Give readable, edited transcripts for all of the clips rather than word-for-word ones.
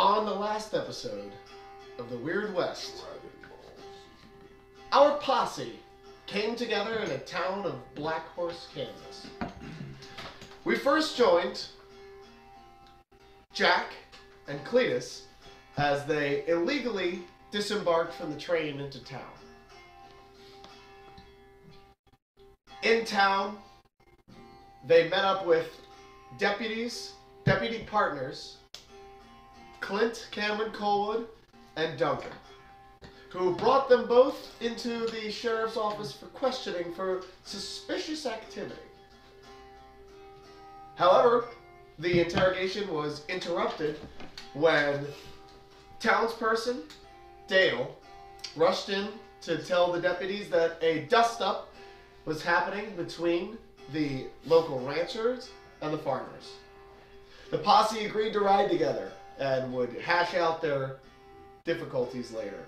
On the last episode of the Weird West, our posse came together in a town of Black Horse, Kansas. We first joined Jack and Cletus as they illegally disembarked from the train into town. In town, they met up with deputy partners, Clint Cameron Colwood and Duncan, who brought them both into the sheriff's office for questioning for suspicious activity. However, the interrogation was interrupted when townsperson Dale rushed in to tell the deputies that a dust-up was happening between the local ranchers and the farmers. The posse agreed to ride together and would hash out their difficulties later.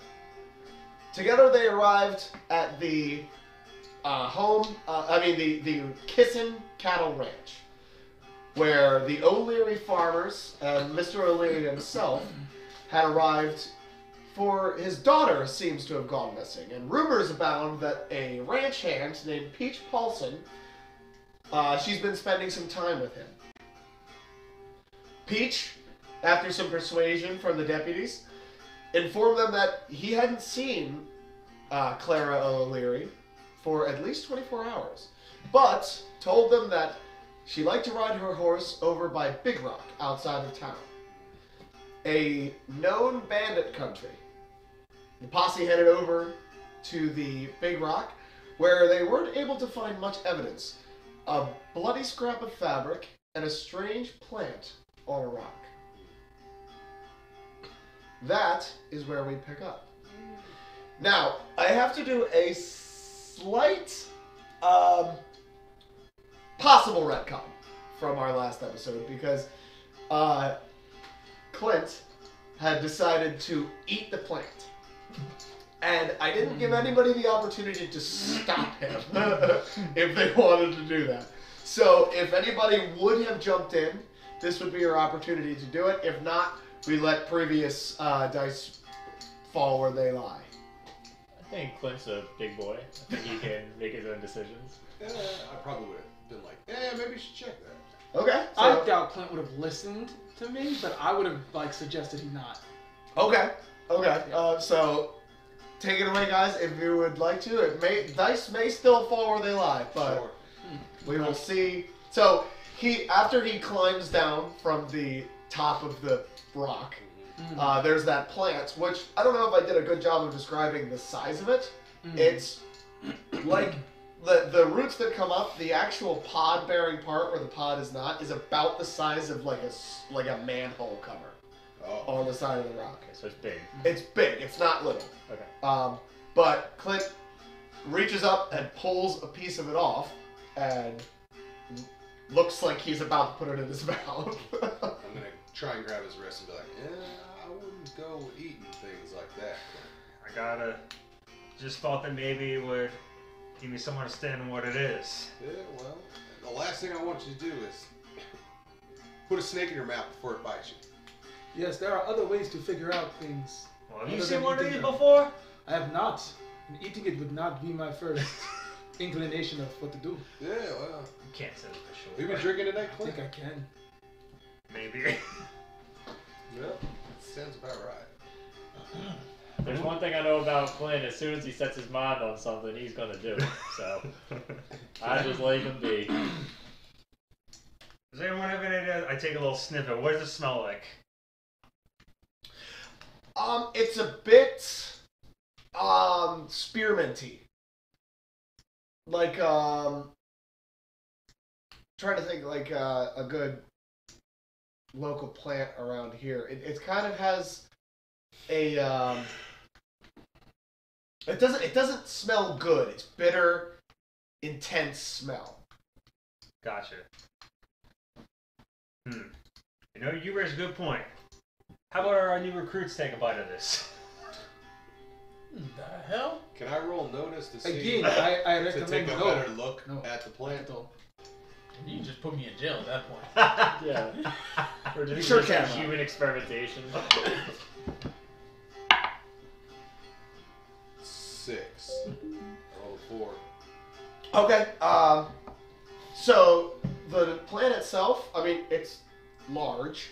Together they arrived at the the Kissin Cattle Ranch, where the O'Leary farmers and Mr. O'Leary himself had arrived, for his daughter seems to have gone missing, and rumors abound that a ranch hand named Peach Paulson, she's been spending some time with him. Peach, after some persuasion from the deputies, informed them that he hadn't seen Clara O'Leary for at least 24 hours, but told them that she liked to ride her horse over by Big Rock outside of town, a known bandit country. The posse headed over to the Big Rock, where they weren't able to find much evidence. A bloody scrap of fabric and a strange plant on a rock. That is where we pick up. Now, I have to do a slight possible retcon from our last episode, because Clint had decided to eat the plant. And I didn't give anybody the opportunity to stop him if they wanted to do that. So if anybody would have jumped in, this would be your opportunity to do it. If not, we let previous dice fall where they lie. I think Clint's a big boy. I think he can make his own decisions. I probably would have been like, maybe you should check that. Okay. So, I doubt Clint would have listened to me, but I would have suggested he not. Okay. So take it away, guys, if you would like to. Dice may still fall where they lie, but Sure. we will see. So after he climbs down from the top of the rock, there's that plant, which I don't know if I did a good job of describing the size of it. It's like the roots that come up, the actual pod-bearing part where the pod is not, is about the size of like a manhole cover on the side of the rock. Okay, so it's big. It's big. It's not little. Okay. But Clint reaches up and pulls a piece of it off, and looks like he's about to put it in his mouth. I'm gonna try and grab his wrist and be like, I wouldn't go eating things like that. Just thought that maybe it would give me some understanding what it is. Yeah, well, the last thing I want you to do is put a snake in your mouth before it bites you. Yes, there are other ways to figure out things. Well, have you other seen than one of eating these them. before? I have not. And eating it would not be my first inclination of what to do. Yeah, well, You can't say that for sure. you been drinking tonight, I Clint? think I can. Maybe. Well, sounds about right. There's one thing I know about Clint. As soon as he sets his mind on something, he's going to do it. So I just leave him be. Does anyone have any idea? I take a little sniff. What does it smell like? It's a bit spearminty. Like trying to think like a good local plant around here. It kind of has a it doesn't smell good. It's bitter, intense smell. Gotcha. You know, you raise a good point. How about our new recruits take a bite of this? The hell? Can I roll notice to see Again, I to recommend take a no. better look No. at the plant? No. You just put me in jail at that point. Yeah. We're doing Sure this can. as human experimentation. 6. Roll a 4. Okay. So the plant itself, I mean, it's large.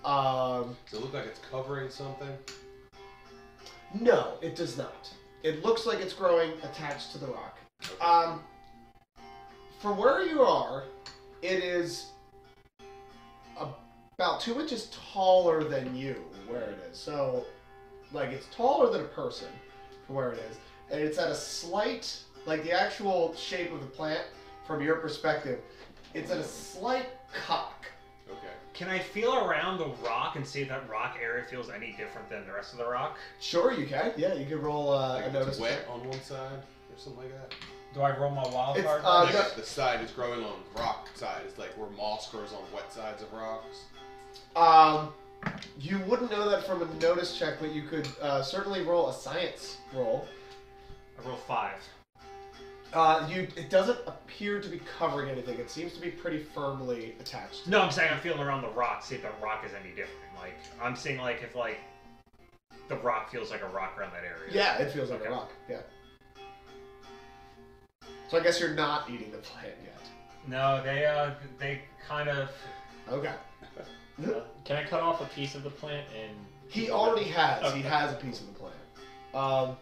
Does it look like it's covering something? No, it does not. It looks like it's growing attached to the rock. Okay. From where you are, it is about 2 inches taller than you, where it is. So, like, it's taller than a person from where it is. And it's at a slight, like, the actual shape of the plant, from your perspective, it's at a slight cock. Okay. Can I feel around the rock and see if that rock area feels any different than the rest of the rock? Sure, you can. Yeah, you can roll Like a it's notice wet check. on one side or something like that. Do I roll my wild It's, card? uh, Like no- the side is growing on rock side. It's like where moss grows on wet sides of rocks. You wouldn't know that from a notice check, but you could certainly roll a science roll. I roll 5. It doesn't appear to be covering anything. It seems to be pretty firmly attached. No, I'm saying I'm feeling around the rock, see if the rock is any different. Like, I'm seeing like if like the rock feels like a rock around that area. Yeah, it feels like Okay. a rock. Yeah. So I guess you're not eating the plant yet. No, they kind of. Okay. Can I cut off a piece of the plant and... He already has. Okay. He has a piece of the plant.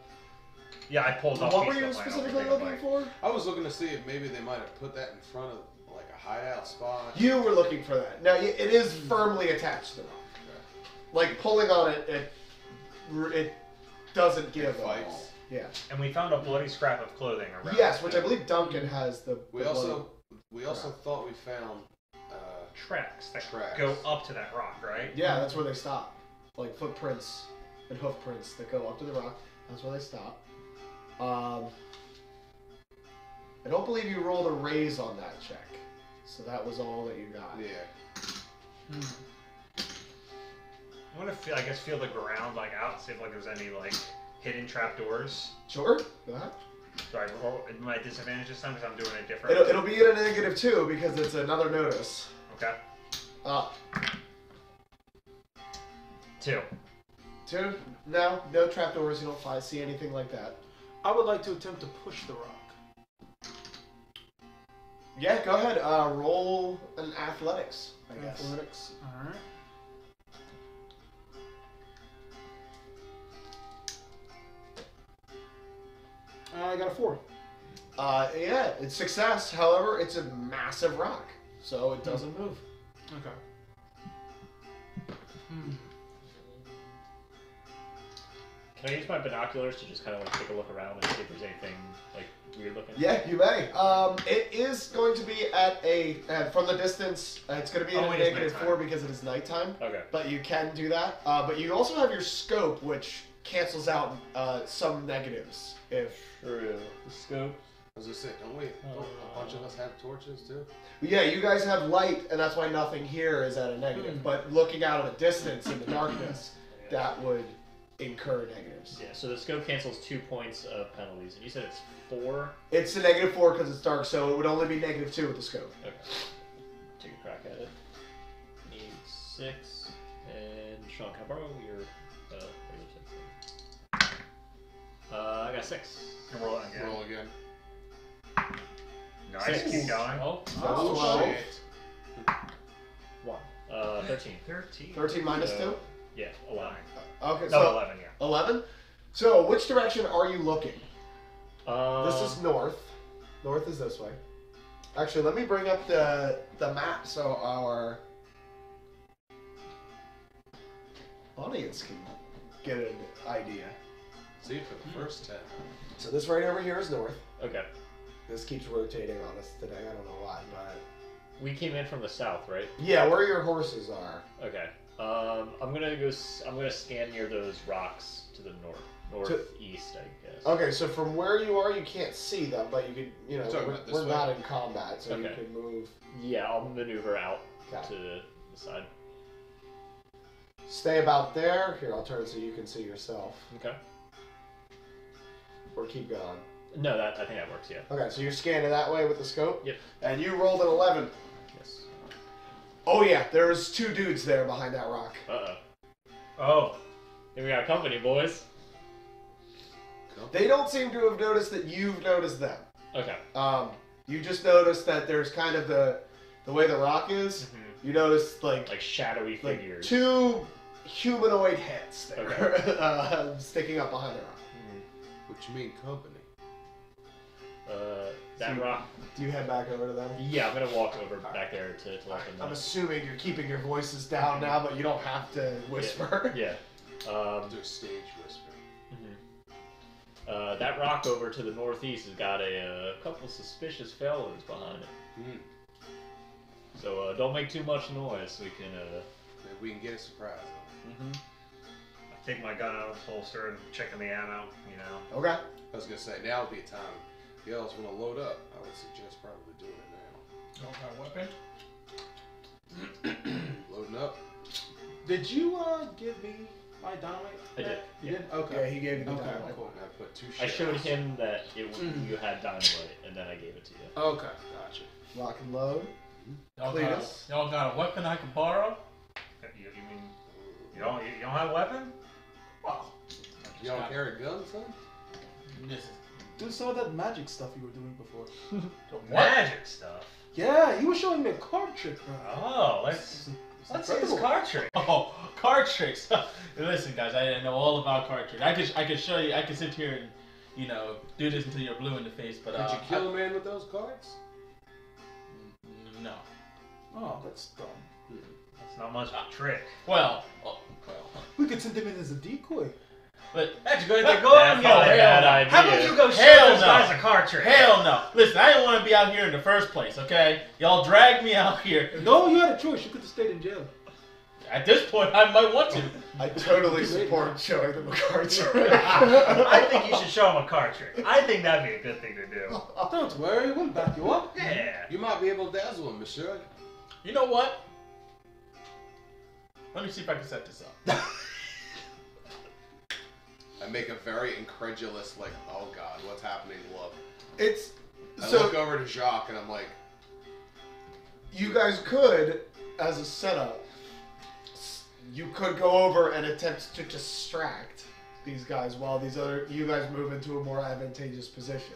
Yeah, I pulled off. What a were piece you of the plant, specifically I'll take a looking bite. for? I was looking to see if maybe they might have put that in front of like a hideout spot. You were looking for that. Now it is firmly attached to the rock. Like pulling on it, it doesn't give It at fights. all. Yeah. And we found a bloody scrap of clothing around. Yes, it, which too. I believe Duncan has the. We the also bloody- thought we found tracks that Tracks. go up to that rock, right? Yeah, that's where they stop. Like footprints and hoof prints that go up to the rock. That's where they stop. I don't believe you rolled a raise on that check. So that was all that you got. yeah. I want to feel, I guess, feel the ground like out, see if like there's any like hidden trapdoors. Sure. Go ahead. Do I roll at my disadvantage this time because I'm doing it different? It'll be at a -2 because it's another notice. Okay. 2. 2? No trapdoors. You don't see anything like that. I would like to attempt to push the rock. Yeah, go ahead. Roll an athletics, I guess. Athletics. Alright. I got a 4. Yeah, it's success. However, it's a massive rock, so it doesn't move. Okay. Can I use my binoculars to just kind of like take a look around and see if there's anything like weird looking? Yeah, you may. It is going to be at a from the distance. It's going to be at Oh, a it is -4 nighttime. because it is nighttime. Okay. But you can do that. But you also have your scope, which cancels out some negatives. If True. The scope. As I said, don't a bunch of us have torches too? yeah, you guys have light, and that's why nothing here is at a negative. But looking out at a distance in the darkness, that would incur negatives. Yeah, so the scope cancels 2 points of penalties. And you said it's 4? It's a -4 because it's dark, so it would only be -2 with the scope. Okay. Take a crack at it. Need 6. And Sean, can I borrow your regular 6? I got 6. And roll it again. Roll again. Nice. 6. Keep going. Oh, That's Oh 12. shit. 1. 13. 13. 13 minus So- 2? Yeah, 11. Okay, No, so 11. Yeah. 11? So, which direction are you looking? Uh, This is north. North is this way. Actually, let me bring up the map so our audience can get an idea. See, for the first 10. So this right over here is north. Okay. This keeps rotating on us today. I don't know why, but We came in from the south, right? yeah, where your horses are. Okay. I'm gonna go. I'm gonna scan near those rocks to the northeast, I guess. Okay, so from where you are, you can't see them, but you could, You're talking about this we're way? not in combat, so you Okay. can move. Yeah, I'll maneuver out Okay. to the side. Stay about there. Here, I'll turn so you can see yourself. Okay. Or keep going. No, I think that works. Yeah. Okay, so you're scanning that way with the scope? Yep. And you rolled an 11. Yes. Oh yeah, there's 2 dudes there behind that rock. Uh-oh. Oh. Here we got company, boys. They don't seem to have noticed that you've noticed them. Okay. You just noticed that there's kind of the way the rock is. Mm-hmm. You notice like shadowy figures. 2 humanoid heads there, Okay. sticking up behind the rock. What you mean company? That rock. Do you head back over to them? Yeah, I'm gonna walk over back there to let them know. I'm assuming you're keeping your voices down now, but you don't have to whisper. Yeah. Do a stage whisper. That rock over to the northeast has got a couple suspicious fellas behind it. So don't make too much noise. We can. Maybe we can get a surprise on it. I take my gun out of the holster and checking the ammo. You know. Okay. I was gonna say now would be a time. If you else want to load up, I would suggest probably doing it Don't got a weapon. now. Loading up. Did you give me my dynamite? I did. You did? Okay. Yeah, he gave you the Okay, dynamite. cool. And I put 2 I shells. showed him that you had dynamite, and then I gave it to you. Okay, gotcha. Lock and load. Cletus. Y'all got a weapon I can borrow? You mean you don't have a weapon? Well, You don't carry a gun, son? this is Do some of that magic stuff you were doing before. the what? Magic stuff. Yeah, you were showing me a card trick, bro. Oh, let's see this card trick. Oh, card tricks. Listen, guys, I know all about card tricks. I could show you. I could sit here and do this until you're blue in the face. But Could you kill a man with those cards? No. Oh, that's dumb. That's not much of a trick. Well. We could send him in as a decoy. But That's good. They're That's going. not a bad idea. How about you go show Hell those no. guys a card trick? hell no. Listen, I didn't want to be out here in the first place. Okay, y'all dragged me out here. No, you had a choice. You could have stayed in jail. At this point, I might want to. I totally support showing them a card trick. I think you should show them a card trick. I think that'd be a good thing to do. Don't worry, we'll back you up. Yeah. You might be able to dazzle him, monsieur. You know what? Let me see if I can set this up. I make a very incredulous, like, oh god, what's happening, look. It's I so look over to Jacques and I'm like, you guys could, as a setup, you could go over and attempt to distract these guys while you guys move into a more advantageous position.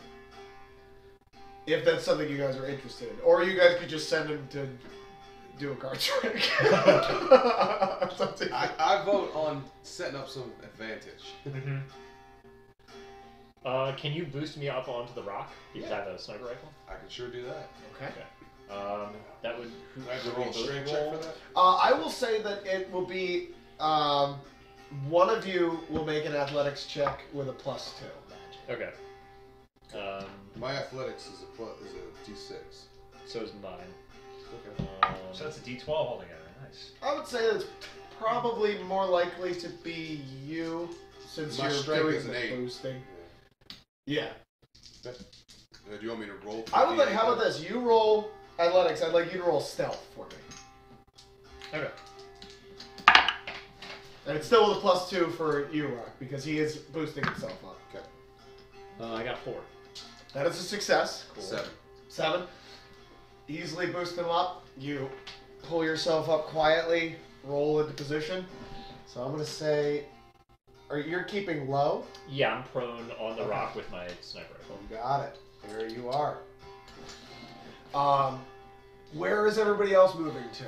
If that's something you guys are interested in, or you guys could just send them to do a card trick. I vote on setting up some advantage. Can you boost me up onto the rock? Because I have a sniper rifle. I can sure do that. Okay. That would. Do I have to roll a strength check for that? I will say that it will be one of you will make an athletics check with a +2. Okay. My athletics is a D6. So is mine. Okay. So that's a D12 altogether. Nice. I would say that it's probably more likely to be you since My you're strength doing is an the 8. boosting. Yeah. Do you want me to roll? I would like. 58 How about this? You roll athletics. I'd like you to roll stealth for me. Okay. And it's still with a +2 for you, Rock, because he is boosting himself up. Okay. I got 4. That is a success. Cool. 7. Easily boost him up. You pull yourself up quietly, roll into position. So I'm gonna say, you're keeping low. Yeah, I'm prone on the rock with my sniper rifle. You got it. There you are. Where is everybody else moving to?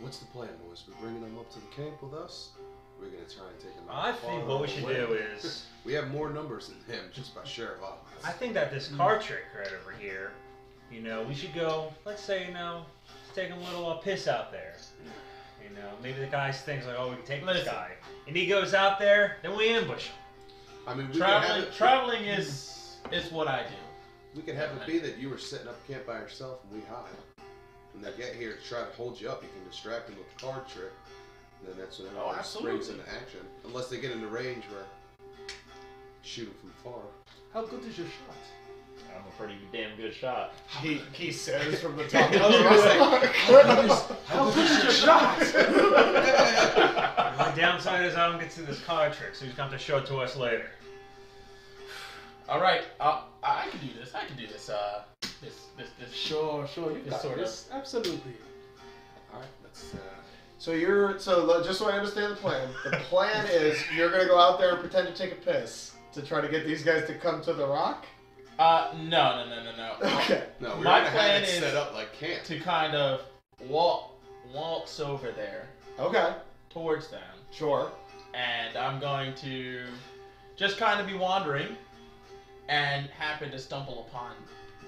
What's the plan, boys? We're bringing them up to the camp with us. We're gonna try and take them. I think what we should do is, We have more numbers than him just by sheer volume. I think that this card trick right over here, we should go. Let's say, take a little piss out there. Maybe the guy thinks like, oh, we can take this Listen. guy, and he goes out there, then we ambush him. I mean, we can have Traveling is what I do. We can have it be that you were setting up camp by yourself and we hide. When they get here to try to hold you up, you can distract them with the card trick. And then that's when everyone springs into action. Unless they get into range where shoot them from far. How good is your shot? I'm a pretty damn good shot. He says from the top of the How good is your shot? The downside is I don't get to see this card trick, so he's going to have to show it to us later. All right, I can do this. I can do this. This Sure, you It's got sort this. Absolutely. Just so I understand the plan is you're gonna go out there and pretend to take a piss to try to get these guys to come to the rock. No. Okay. No, we're My gonna plan have it is set up like camp. to kind of waltz over there Okay. towards them, Sure. and I'm going to just kind of be wandering and happen to stumble upon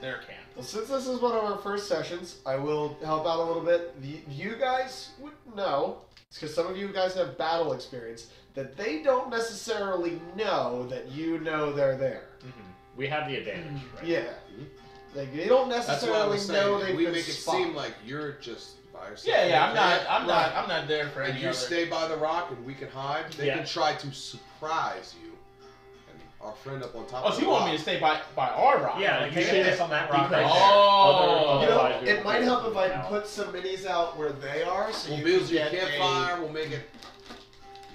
their camp. Well, since this is one of our first sessions, I will help out a little bit. You guys would know, because some of you guys have battle experience, that they don't necessarily know that you know they're there. Mm-hmm. We have the advantage, right? Yeah. Like, they don't That's why I necessarily was know saying they've we been make it spotted. seem like you're just by yourself. Yeah, I'm Right. I'm not there for And any you other. stay by the rock, and we can hide. They Yeah. can try to surprise you. And our friend up on top. Oh, of so the you want rock. me to stay by our rock? Yeah, like you take a should- piss on that rock right there. Oh. You know, Otherwise we it would might be help if I out. put some minis out where they are, so We'll you build can you a get campfire. We'll make it.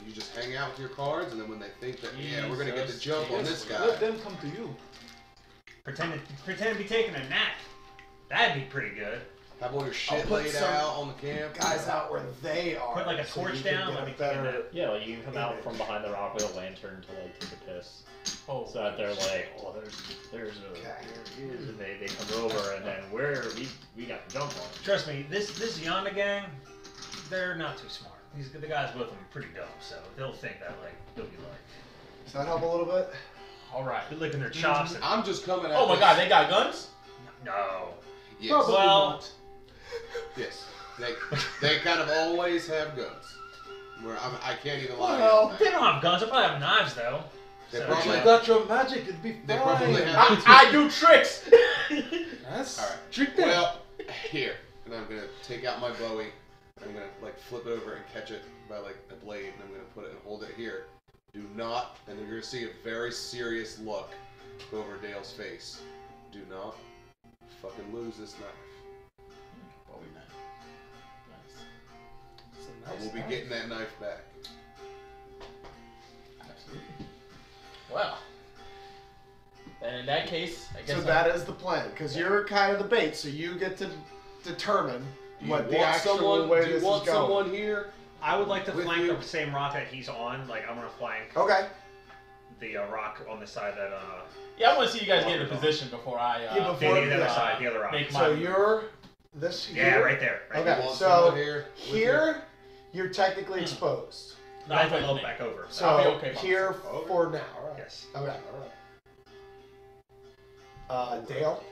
You just hang out with your cards, and then when they think that we're gonna get the Jesus. jump on this guy. Let them come to you. Pretend to be taking a nap. That'd be pretty good. Have all your I'll shit put laid some out on the camp. guys out where they are. Put like a so torch you can down, get let a me take a better. nap. Yeah, like you can come out from behind the rock with a lantern to like take a piss. Oh, So that they're like, oh, there's a Okay. there he is, and they come over and then we got the jump on. Trust me, this Yonda gang, they're not too smart. The guys with them are pretty dumb, so they'll think that like they'll be like Does that help a little bit? all right. they're licking their chops. And, I'm just coming. At Oh my this- God, they got guns? no. Yes. Probably Well- not. Yes. They kind of always have guns. Where I can't even lie. Well, on that. They don't have guns. They probably have knives though. They So, But probably you got your magic, it'd be fine. They probably have. I do tricks. Yes. All right. Trick them. Well, here, and I'm gonna take out my Bowie. I'm gonna like flip it over and catch it by like a blade, and I'm gonna put it and hold it here. Do not, and you're gonna see a very serious look go over Dale's face. Do not fucking lose this knife. Oh, nice. It's a I nice will be knife. getting that knife back. Absolutely. Well, then in that case, I guess So that is the plan, because you're kind of the bait, so you get to determine Do you what the want actual someone? way Do you this want is going. someone here? I would like to With flank you. the same rock that he's on. Like I'm gonna flank Okay. the rock on the side that yeah, I want to see you guys get in a position before I Yeah, the, before the other the- side, the other rock. make my So you're this. Yeah, here. right there. Right Okay. You want so someone here? with Here, you're Hmm. technically exposed. there. I have to With look me. back over. So I'll be okay. here Okay. for now. All right. Yes. Okay. All right. Dale.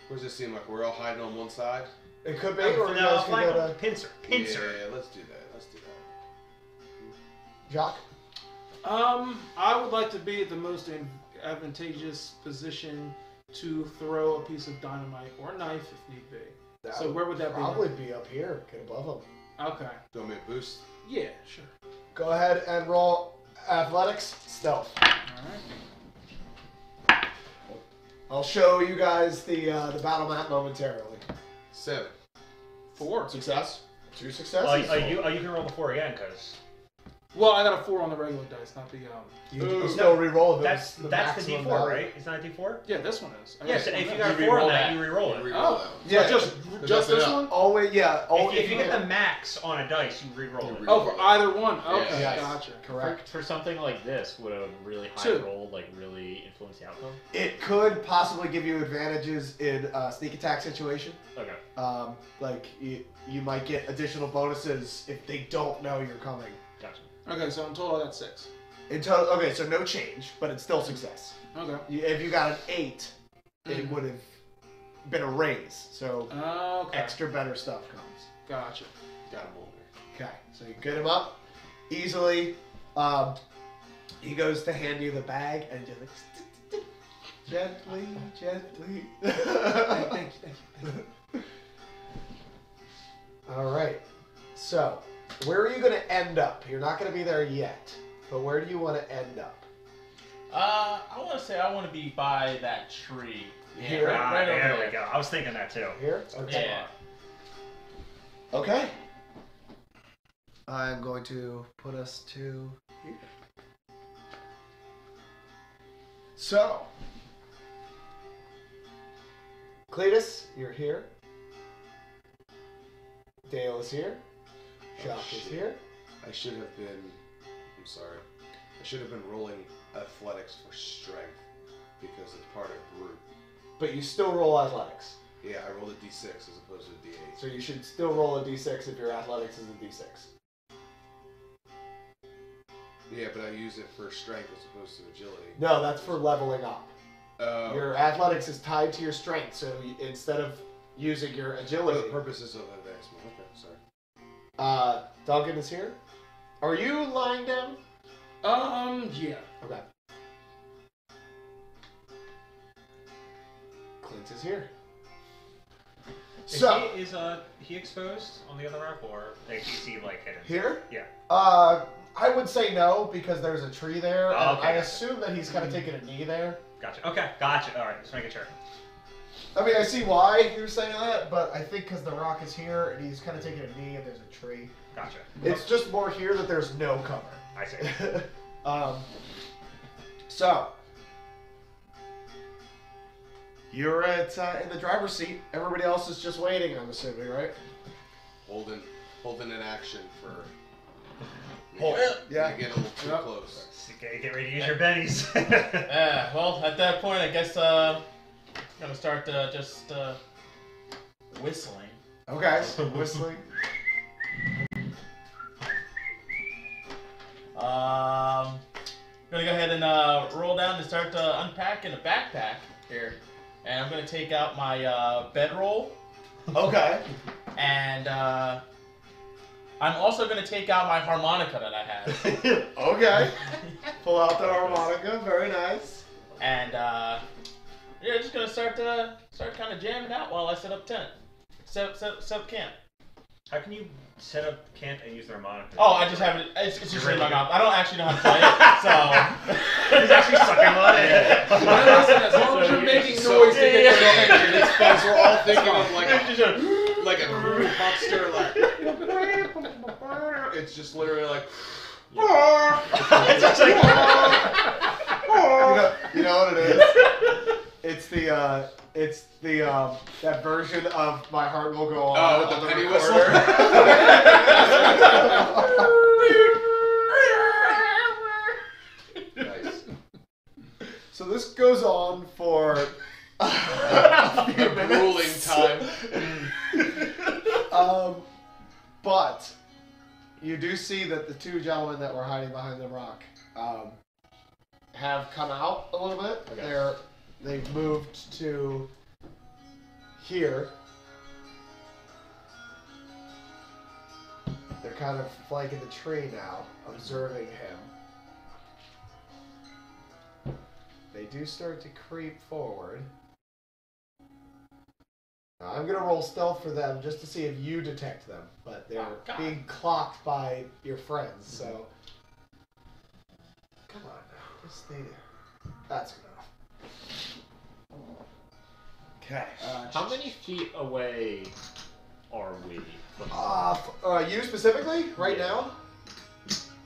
What does this seem like? We're all hiding on one side. It could be, No, or you guys can flank go him. to Pincer. Pincer. Yeah, let's do that. Let's do that. Jock. I would like to be at the most advantageous position to throw a piece of dynamite or a knife if need be. That So where would that be? Probably be up here, get above them. Okay. Do you want me to boost? Yeah, sure. Go ahead and roll athletics, stealth. Alright. I'll show you guys the battle map momentarily. 7. 4. Success. 2 successes. You can roll the 4 again, because Well, I got a 4 on the regular dice, not the You can still re-roll if that's it's the that's the maximum D4, value. right? It's not a D4. Yeah, this one is. I Yes. got If you one got a You 4 on re-roll that, that. you re-roll it. Reroll Oh. that one. Yeah, Yeah, just that's this enough. one. Always, yeah. If you get the max on a dice, you re-roll it. Oh, for either one. Okay, Yes. gotcha. Correct. For something like this, would a really high 2. roll like really influence the outcome? It could possibly give you advantages in a sneak attack situation. Okay. Like you might get additional bonuses if they don't know you're coming. Gotcha. Okay, so in total I got 6. In total, okay, so no change, but it's still success. Okay. If you got an 8, it Mhm. would have been a raise. So Okay. extra better stuff comes. Gotcha. Got him over. Okay, so you get him up easily. He goes to hand you the bag and just like gently, gently. Thank you. All right. So, where are you going to end up? You're not going to be there yet, but where do you want to end up? I want to say I want to be by that tree. Yeah, Here? right over there there. we go. I was thinking that too. Here? Okay. Yeah. Okay. I'm going to put us to here. So, Cletus, you're here. Dale is here. Shock is here. I should have been. I'm sorry. I should have been rolling athletics for strength because it's part of group. But you still roll athletics. Yeah, I rolled a d6 as opposed to a d8. So you should still roll a d6 if your athletics is a d6. Yeah, but I use it for strength as opposed to agility. No, that's for leveling up. Your athletics is tied to your strength, so instead of using your For agility... the purposes of advancement. Okay, sorry. Duncan is here. Are you lying down? Yeah. Okay. Clint is here. So Is he exposed on the other rock, or like, is he like hidden? here, Yeah. I would say no because there's a tree there, Oh, and okay, I gotcha. assume that he's kind of taking a knee there. Gotcha. Okay, gotcha. All right, just making sure. I mean, I see why you're saying that, but I think because the rock is here and he's kind of taking a knee and there's a tree. Gotcha. It's just more here that there's no cover. I see. So you're at in the driver's seat. Everybody else is just waiting. I'm assuming, right? Holding an action for. Hold. Yeah. You get a little too Yep. close. Get ready to use your bennies. Well, at that point, I guess I'm gonna start just whistling. Okay. So whistling. Gonna go ahead and roll down to start unpacking a backpack here, and I'm gonna take out my bedroll, Okay. and I'm also gonna take out my harmonica that I have, Okay. Pull out the harmonica. Very nice. and yeah, just gonna start kind of jamming out while I set up tent, set up camp. How can you set up camp and use the harmonica? Oh, I just have it. It's just in my mouth. I don't actually know how to play it, so. He's actually sucking on it. Listen, as long as you're making noise to get your attention, it's fine. We're all thinking of like a groove huckster, like. It's just literally like. It's just like, You know what it is? It's the that version of My Heart Will Go On. Oh, with the on penny recorder. Nice. So this goes on for a few A grueling minutes. time. But you do see that the two gentlemen that were hiding behind the rock have come out a little bit. Okay. They've moved to here. They're kind of flanking the tree now, observing him. They do start to creep forward. Now, I'm going to roll stealth for them just to see if you detect them, but they're being clocked by your friends, so... Come on now, just stay there. That's enough. Okay. How many feet away are we from You specifically, right now?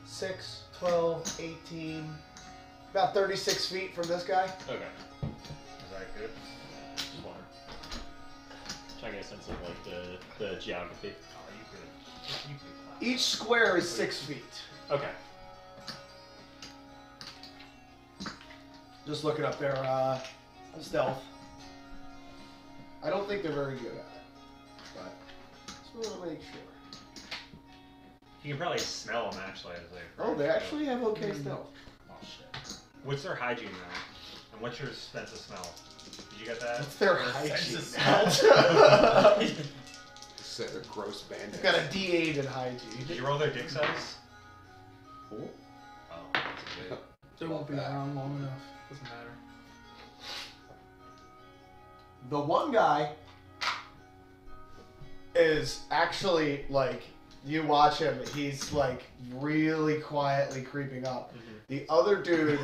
6, 12, 18, about 36 feet from this guy. Okay. is that good? Just wondering. Trying to get a sense of like the geography. Oh, you could clap. Each square is 6 feet. Okay. Just looking up their stealth. I don't think they're very good at it, but just want to make sure. You can probably smell them actually as they. Oh, they actually have okay stealth. Oh shit. What's their hygiene though? And what's your sense of smell? Did you get that? What's their sense hygiene? of Set a gross bandit. It's got a D8 in hygiene. Did you roll their dick size? Oh. Oh, that's good. They won't be around long enough. Doesn't matter. The one guy is actually like, you watch him, he's like really quietly creeping up. The other dude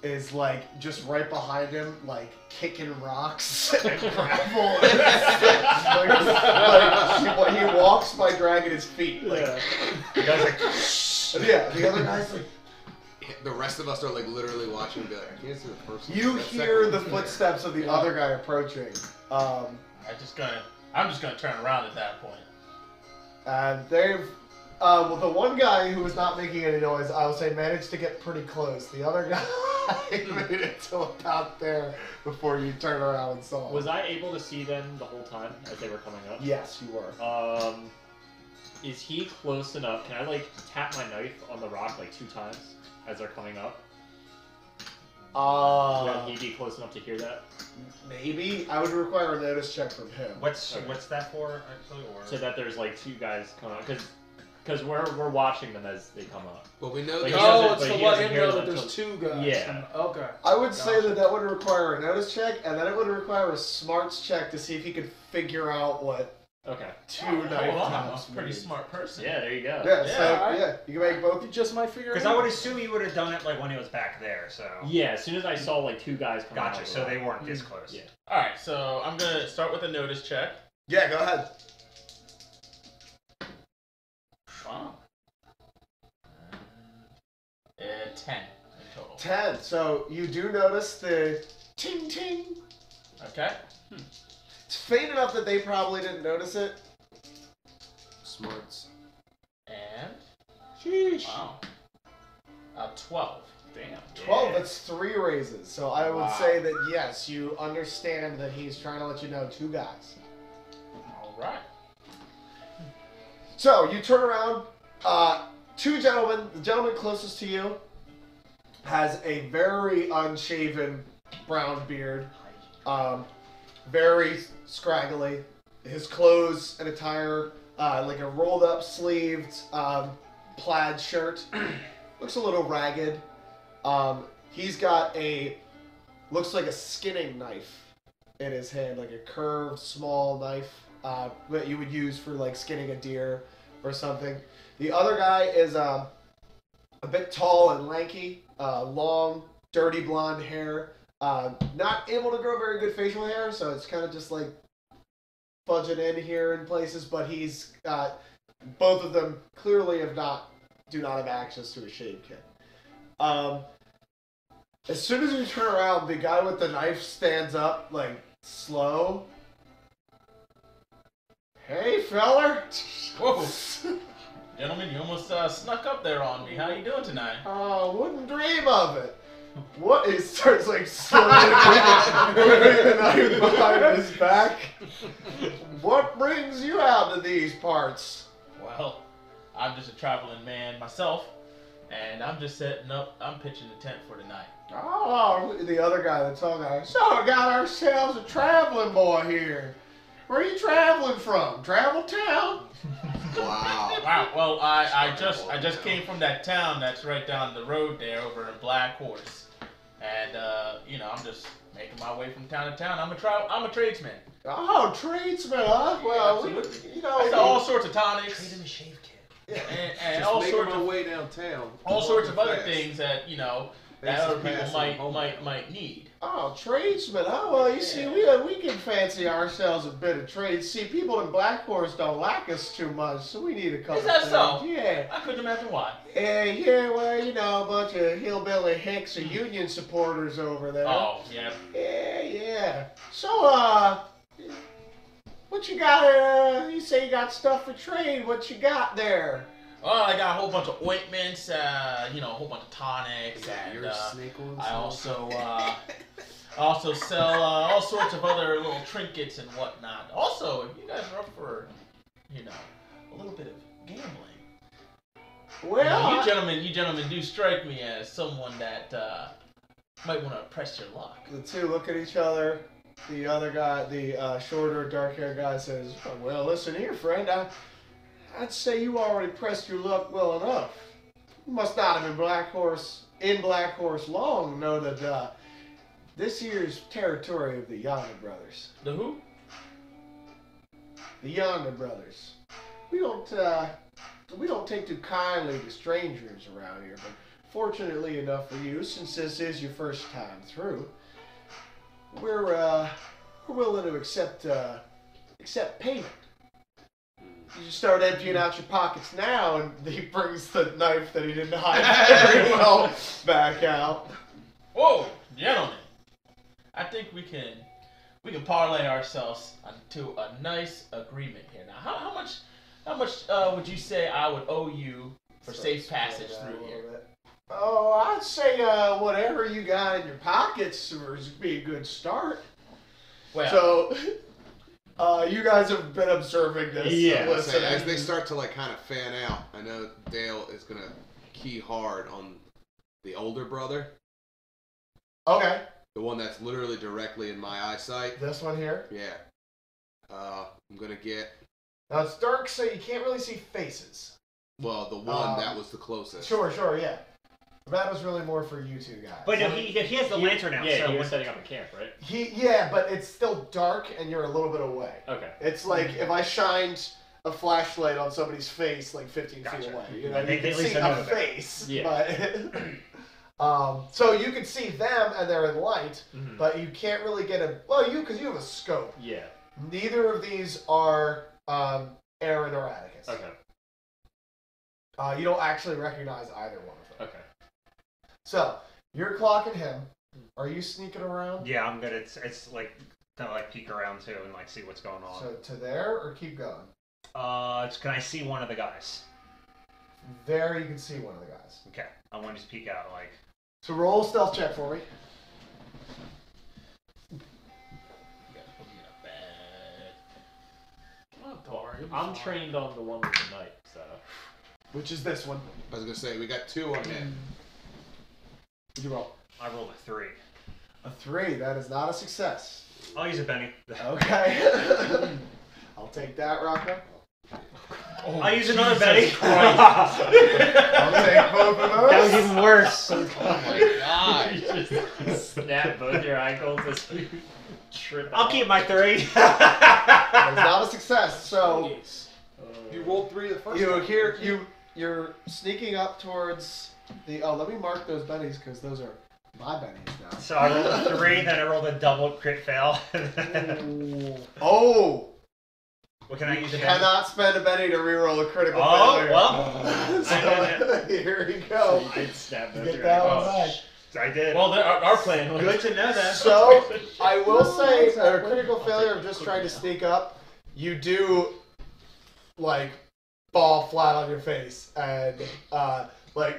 is like just right behind him, like kicking rocks and gravel. like, he walks by dragging his feet. Like, You guys like. yeah, the other guy's like, The rest of us are like literally watching and be like, I can't see the person. you That hear second the one's footsteps of the other guy approaching. I'm just gonna I'm just gonna turn around at that point. And they've, well, the one guy who was not making any noise, I would say, managed to get pretty close. The other guy made it to about there before you turn around and saw him. Was I able to see them the whole time as they were coming up? Yes, you were. Is he close enough? Can I like tap my knife on the rock like 2 times as they're coming up? Would he be close enough to hear that? Maybe. I would require a notice check from him. What's that for actually? Or So that there's like 2 guys coming up, because we're watching them as they come up. Well, we know Like, that. he doesn't- Oh, it's but to he let doesn't him hear know them that there's until- 2 guys. Yeah. Okay. I would say Gotcha. that would require a notice check, and then it would require a smarts check to see if he could figure out what Okay. 2 Hold knife on, taps I'm a pretty mean. smart person. Yeah, there you go. Yeah, Yeah, so, alright. yeah, you can make both. You just might figure it because out. I would assume you would have done it like when he was back there. So Yeah, as soon as I saw like 2 guys coming out. gotcha. of the So they rock. weren't this close. Yeah. All right, so I'm gonna start with a notice check. Yeah, go ahead. Wow. 10 in total. 10. So you do notice the ting ting. Okay. It's faint enough that they probably didn't notice it. Smarts. And Sheesh. wow. 12. Damn. 12, Yeah. that's 3 raises. So I would Wow. say that yes, you understand that he's trying to let you know 2 guys. All right. So you turn around, 2 gentlemen. The gentleman closest to you has a very unshaven brown beard, very scraggly. His clothes and attire, like a rolled up sleeved plaid shirt, looks a little ragged. He's got looks like a skinning knife in his hand, like a curved small knife that you would use for like skinning a deer or something. The other guy is a bit tall and lanky, long, dirty blonde hair. Not able to grow very good facial hair, so it's kind of just like fudging in here in places. But he's both of them clearly do not have access to a shave kit. As soon as you turn around, the guy with the knife stands up, like slow. Hey, feller. Whoa. Gentlemen, you almost snuck up there on me. How you doing tonight? Oh, wouldn't dream of it. What? He starts like slowly putting the knife behind his back. What brings you out to these parts? Well, I'm just a traveling man myself, and I'm just setting up. I'm pitching the tent for tonight. Oh, the other guy, the tall guy. So we got ourselves a traveling boy here. Where are you traveling from? Travel town? Wow. Wow. Well, I just came from that town that's right down the road there, over in Black Horse, and I'm just making my way from town to town. I'm a tradesman. Oh, tradesman, huh? Well, absolutely. I sell all sorts of tonics. Trade him a shave kit. And Just all making sorts my of way downtown. all sorts of other Fast. things that that Thanks other for people passing home. might need. Oh, tradesman, huh? Well, you see, we can fancy ourselves a bit of trade. See, people in Black Horse don't like us too much, so we need a couple Is that things. so? Yeah. I couldn't imagine why. Yeah, well, a bunch of hillbilly hicks or union supporters over there. Oh, yeah. Yeah. So, what you got, you say you got stuff for trade. What you got there? Well, I got a whole bunch of ointments, a whole bunch of tonics, and You're a snake on I also sell all sorts of other little trinkets and whatnot. Also, if you guys are up for, a little bit of gambling, Well, you gentlemen do strike me as someone that might want to press your luck. the two look at each other. The other guy, the shorter, dark-haired guy, says, "Well, listen here, friend. I'd say you already pressed your luck well enough. You must not have been in Black Horse long to know that this here's territory of the Yonder brothers. The who? The Yonder brothers. We don't take too kindly to strangers around here, but fortunately enough for you, since this is your first time through, we're willing to accept payment. You just start emptying out your pockets now, and he brings the knife that he didn't hide very well back out. Whoa, gentlemen! I think we can we can parlay ourselves into a nice agreement here. Now, how much would you say I would owe you for safe passage through here? Oh, I'd say whatever you got in your pockets would be a good start. Well, so, you guys have been observing this. Yeah. Listen, As they start to like kind of fan out, I know Dale is gonna key hard on the older brother, Okay, the one that's literally directly in my eyesight. this one here. Yeah. I'm gonna get Now it's dark, so you can't really see faces. the one that was the closest. Sure, yeah. That was really more for you two guys. But no, he has the lantern now. Yeah, so he was setting up a camp, right? Yeah, but it's still dark and you're a little bit away. Okay. It's like if I shined a flashlight on somebody's face like 15 feet Gotcha. away. You know, They- you they can at least see know a that. face. Yeah. But so you can see them and they're in light, Mhm. but you can't really get a because you have a scope. Yeah. Neither of these are Aaron or Atticus. Okay. You don't actually recognize either one of them. Okay. So you're clocking him. Are you sneaking around? Yeah, I'm good. It's like kind of like peek around too and like see what's going on. So to there or keep going? Can I see one of the guys? There you can see one of the guys. Okay, I want to just peek out like. So roll a stealth check for me. I'm trained on the one with the knife, so. Which is this one. I was gonna say we got 2 on him. What'd you roll? I rolled a 3. A 3. That is not a success. I'll use a Benny. Okay. I'll take that, Rocco. I'll use another Benny. I'll take both of those. That was even worse. Oh my god! You just snap both your ankles as you trip. I'll keep my 3. That is not a success. So You rolled 3 the first you time. hear you're sneaking up towards the. Oh, let me mark those bennies because those are my bennies now. So I rolled a 3, then I rolled a double crit fail. Oh. What can I use? Cannot spend a Benny to reroll a critical Oh, failure. well. So, here we go. You did snap both Get your that ankles. one back. I did. well, our plan was Good to know that. So, I will say, a critical failure of just trying to sneak up, you do, like, fall flat on your face. And,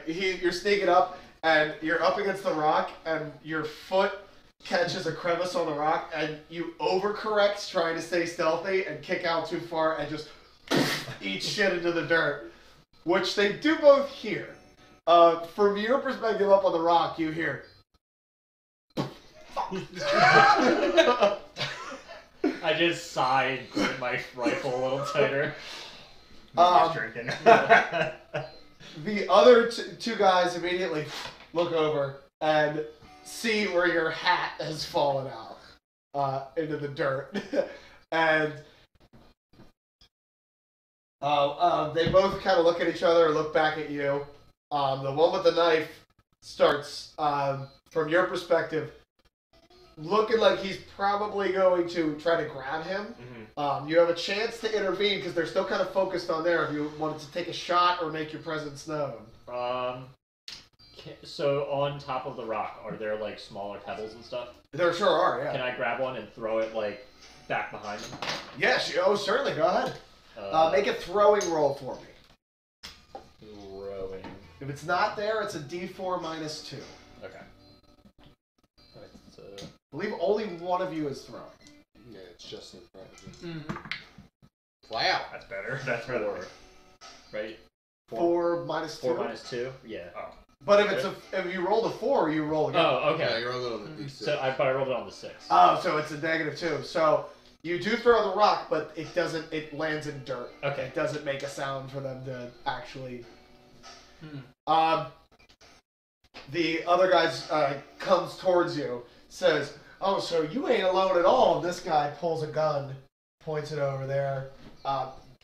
you're sneaking up, and you're up against the rock, and your foot catches a crevice on the rock, and you overcorrect trying to stay stealthy and kick out too far and just eat shit into the dirt, which they do both hear. From your perspective up on the rock, you hear. I just sigh and grip my rifle a little tighter. Just drinking. The other two guys immediately look over and see where your hat has fallen out into the dirt. And they both kind of look at each other and look back at you. The one with the knife starts, from your perspective, looking like he's probably going to try to grab him. Mm-hmm. You have a chance to intervene because they're still kind of focused on there if you wanted to take a shot or make your presence known. So on top of the rock, are there like smaller pebbles and stuff? There sure are, yeah. Can I grab one and throw it like back behind them? Yes, certainly, go ahead. Make a throwing roll for me. Throwing. If it's not there, it's a D4 minus 2. Okay. Alright, I believe only one of you is throwing. Yeah, it's just in front of you. Mm-hmm. Fly out. That's better. That's better. 4. Right? 4 minus 2. 4 minus 2? Yeah. Oh. But if you roll a 4, you roll again. Oh, okay. Yeah, you're a little bit decent. So I rolled it on the 6. Oh, so it's a negative 2. So you do throw the rock, but it lands in dirt. Okay. It doesn't make a sound for them to actually. The other guy comes towards you, says, "Oh, so you ain't alone at all." And this guy pulls a gun, points it over there,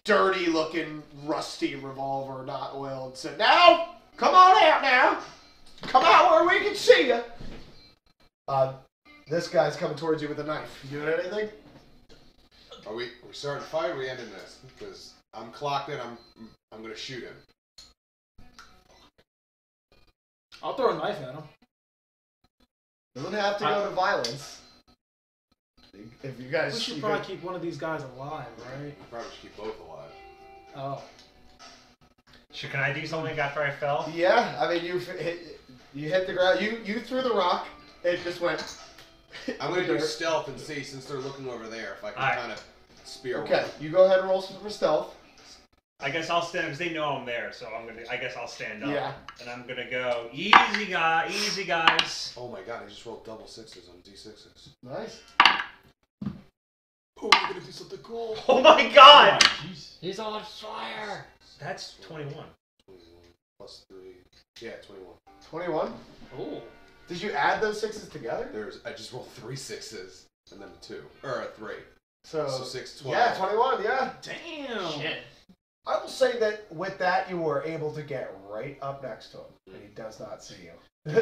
dirty looking, rusty revolver, not oiled. Said, "Now, come on out now. Come out where we can see you." This guy's coming towards you with a knife. You doing anything? Are we starting to fight or are we ending this? Because I'm clocked in, I'm gonna shoot him. I'll throw a knife at him. Doesn't have to go to violence. if you guys, We should probably keep one of these guys alive, right? We probably should keep both alive. Oh. Can I do something after I fell? Yeah, I mean you hit the ground. You threw the rock. It just went. I'm gonna do stealth and see, since they're looking over there, if I can kind of spear. Okay, you go ahead and roll for stealth. I guess I'll stand because they know I'm there, so I guess I'll stand up. Yeah. And I'm gonna go easy, guys. Oh my god! I just rolled double sixes on d6s. Nice. Oh, we're gonna do something cool. Oh my god! He's on fire. That's 21. 21 plus 3. Yeah, 21. 21. Ooh. Did you add those sixes together? I just rolled 3 6s and then a 2 or a 3. So 6, 12. Yeah, 21. Yeah. Damn. Shit. I will say that with that, you were able to get right up next to him, and he does not see you. I'm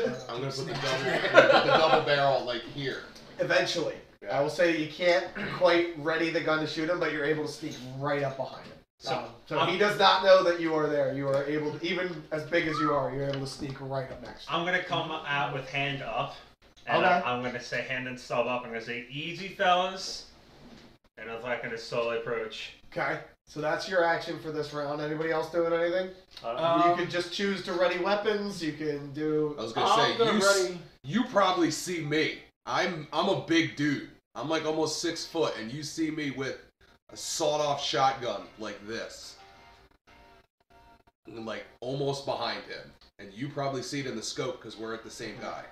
gonna put the double barrel like here. Eventually, Yeah. I will say that you can't quite ready the gun to shoot him, but you're able to sneak right up behind him. So he does not know that you are there. You are able to, even as big as you are, you're able to sneak right up next to him. I'm gonna come out with hand up. And Okay. I'm gonna say hand and sub up. I'm gonna say easy, fellas. And I'm like gonna slowly approach. Okay, so that's your action for this round. Anybody else doing anything? You can just choose to ready weapons. You can do. I was gonna say you probably see me. I'm a big dude. I'm like almost 6 foot, and you see me with a sawed-off shotgun like this, and like almost behind him. And you probably see it in the scope because we're at the same guy.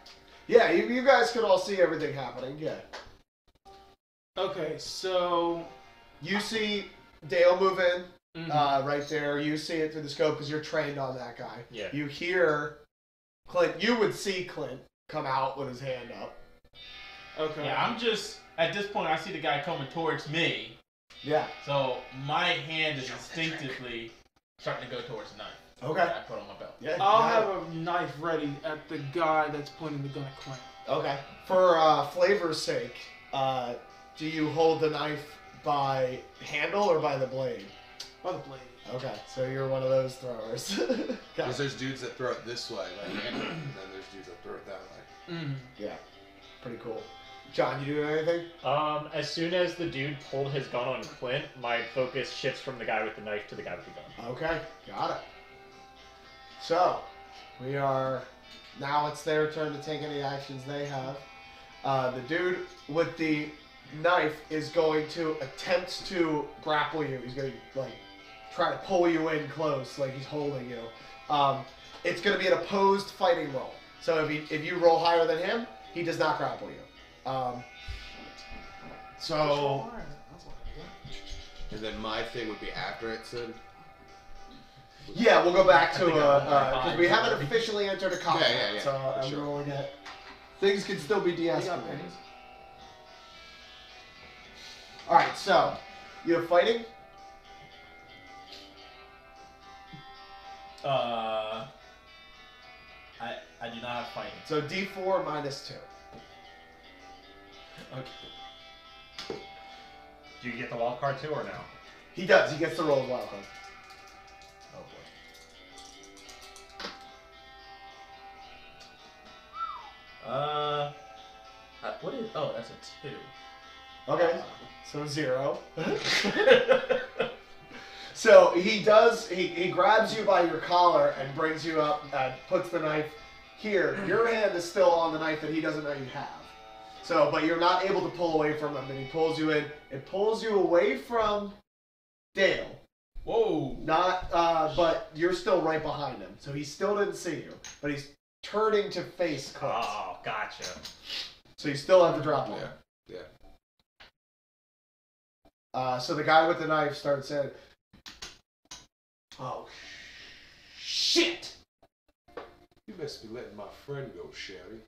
Yeah, you guys could all see everything happening. Yeah. Okay, so You see Dale move in. Mhm. Right there. You see it through the scope because you're trained on that guy. Yeah. You hear Clint. You would see Clint come out with his hand up. Okay. Yeah, I'm just at this point. I see the guy coming towards me, Yeah. so my hand is instinctively starting to go towards the knife. Okay. That I put on my belt. Yeah. I'll you have a knife ready at the guy that's pointing the gun at Clint. Okay. For flavor's sake, do you hold the knife by handle or by the blade? By the blade. Okay, so you're one of those throwers. Okay. Because there's dudes that throw it this way, like hand, and then there's dudes that throw it that way. Mm. Yeah. Pretty cool. John, you doing anything? As soon as the dude pulled his gun on Clint, my focus shifts from the guy with the knife to the guy with the gun. Okay, got it. So, we are... Now it's their turn to take any actions they have. The dude with the knife is going to attempt to grapple you. He's going to, like, try to pull you in close, like he's holding you. It's going to be an opposed fighting roll. So if you roll higher than him, he does not grapple you. So... And then my thing would be after it, Sid. Yeah, we'll go back to because we haven't officially entered a combat, Yeah, so for I'm sure. rolling it. Things can still be de-escalated. All right, so you have fighting. I do not have fighting. So D4 minus 2. Okay. Do you get the wild card too or no? He does. He gets to roll a wild card. Oh boy. What is? Oh, that's a 2. Okay, so 0. So he does. He grabs you by your collar and brings you up and puts the knife here. Your hand is still on the knife that he doesn't know you have. So, but you're not able to pull away from him, and he pulls you in. It pulls you away from Dale. Whoa. Not, but you're still right behind him. So he still didn't see you, but he's turning to face Clint. Oh, gotcha. So you still have to drop one. Yeah. So the guy with the knife started saying, "Oh, shit!" You best be letting my friend go, Sherry.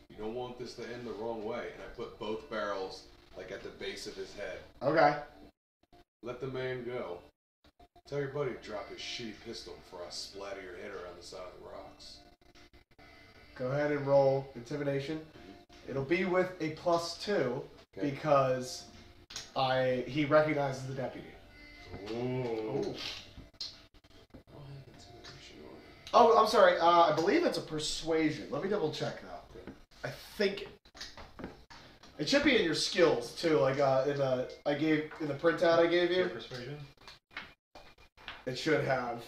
You don't want this to end the wrong way. And I put both barrels like at the base of his head. Okay. Let the man go. Tell your buddy to drop his shitty pistol before I splatter your head around the side of the rocks. Go ahead and roll intimidation. It'll be with a +2 Okay. because he recognizes the deputy. Ooh. Oh, I'm sorry. I believe it's a persuasion. Let me double check though. I think. It should be in your skills too, like in the printout I gave you. Persuasion. It should have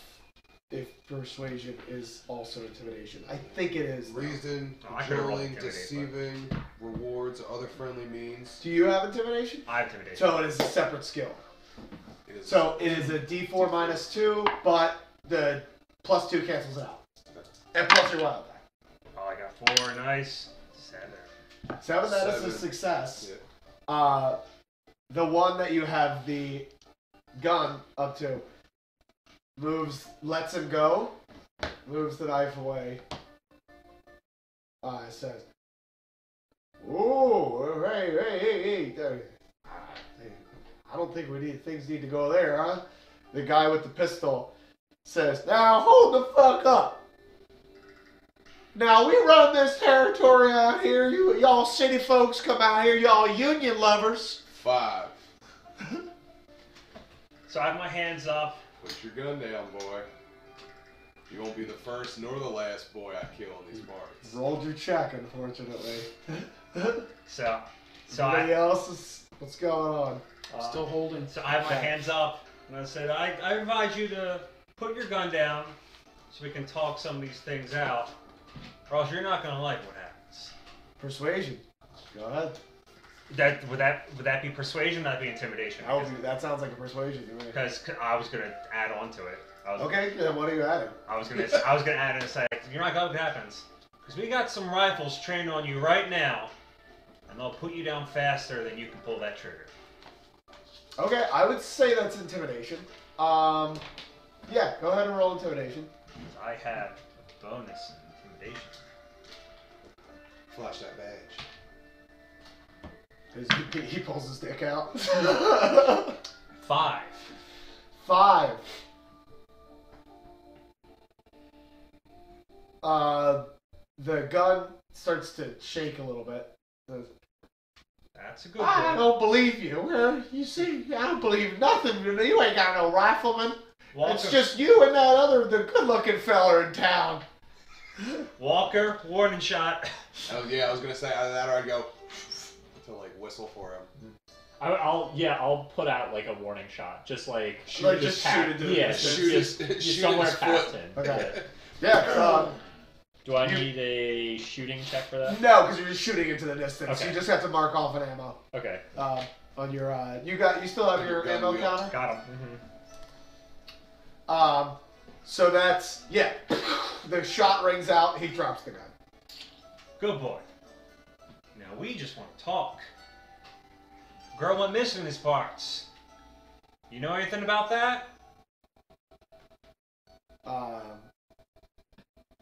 if persuasion is also intimidation. I think it is. Though. Reason, cajoling, deceiving, rewards, other friendly means. Do you have intimidation? I have intimidation. So it is a separate skill. It is a D4 minus 2, but the plus 2 cancels it out. And plus your wild die. Oh, I got 4. Nice. 7. That is a success. Yeah. The one that you have the gun up to lets him go, moves the knife away. It says, "Ooh, hey. I don't think things need to go there, huh?" The guy with the pistol says, "Now hold the fuck up. Now we run this territory out here. Y'all city folks come out here. Y'all union lovers." 5. So I have my hands up. Put your gun down, boy. You won't be the first nor the last boy I kill in these parts. Rolled your check, unfortunately. So Anybody else is... What's going on? Still holding. So I have my hands up, and I said, I advise you to put your gun down so we can talk some of these things out, or else you're not going to like what happens. Persuasion. Go ahead. Would that be persuasion? That'd be intimidation. That sounds like a persuasion to me. Because I was gonna add on to it. Okay, then what are you adding? I was gonna add in and say, you're not gonna what happens, because we got some rifles trained on you right now, and they'll put you down faster than you can pull that trigger. Okay, I would say that's intimidation. Yeah, go ahead and roll intimidation. I had a bonus in intimidation. Flash that badge. He pulls his dick out. 5. 5. The gun starts to shake a little bit. That's a good I boy. don't believe you. You see, I don't believe nothing. You ain't got no rifleman. Walker, It's just you and the good-looking fella in town. Walker, warning shot. Oh yeah, I was gonna say either that or I'd go to like whistle for him. I'll put out like a warning shot, just like Just shoot into the distance. Shoot somewhere his past foot. him. Okay. Yeah. Do I need a shooting check for that? No, because you're just shooting into the distance. Okay. You just have to mark off an ammo. Okay. On your you still have your Gun ammo wheel. counter. Got him. So that's The shot rings out. He drops the gun. Good boy. Now we just want to talk. Girl went missing in these parts. You know anything about that?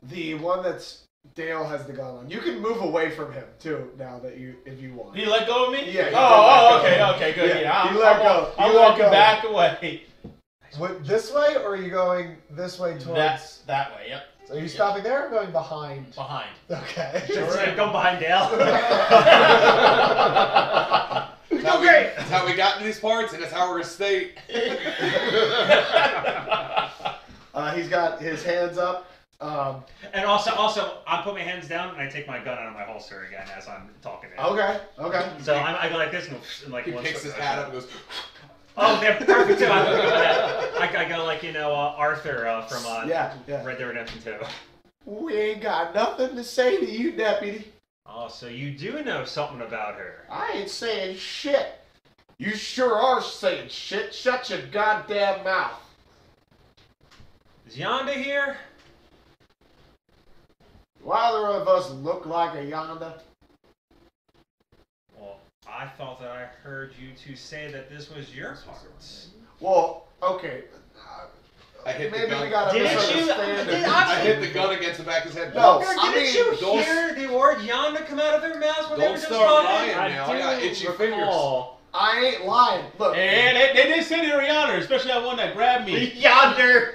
The one that's Dale has the gun on. You can move away from him too now that if you want. Did he let go of me? Yeah. Okay, good. Yeah, you let go. I'm walking back away. What, this way, or are you going this way towards? That way. Yep. So are you stopping there or going behind? Behind. Okay. Just go behind Dale. That's how we got into these parts, and that's how we're gonna stay. He's got his hands up. And also, I put my hands down and I take my gun out of my holster again as I'm talking to him. Okay. So I go like this and like He picks his hat up and goes. Oh, they're perfect too. I go like Arthur from Yeah. Red Dead Redemption 2. We ain't got nothing to say to you, deputy. Oh, so you do know something about her. I ain't saying shit. You sure are saying shit. Shut your goddamn mouth. Is Yonda here? Do either of us look like a yonder? Well, I thought that I heard you two say that this was your parts. Well, okay. I hit the Maybe gun. we got a Didn't you- misunderstanding. I hit the gun against the back of his head. No, Walker, I didn't mean, you don't- hear the word Yonda come out of their mouths when they were Don't just start talking? lying now. I got itchy fingers. recall. I ain't lying. Look, And they did say they were yonder, especially that one that grabbed me. Yonder!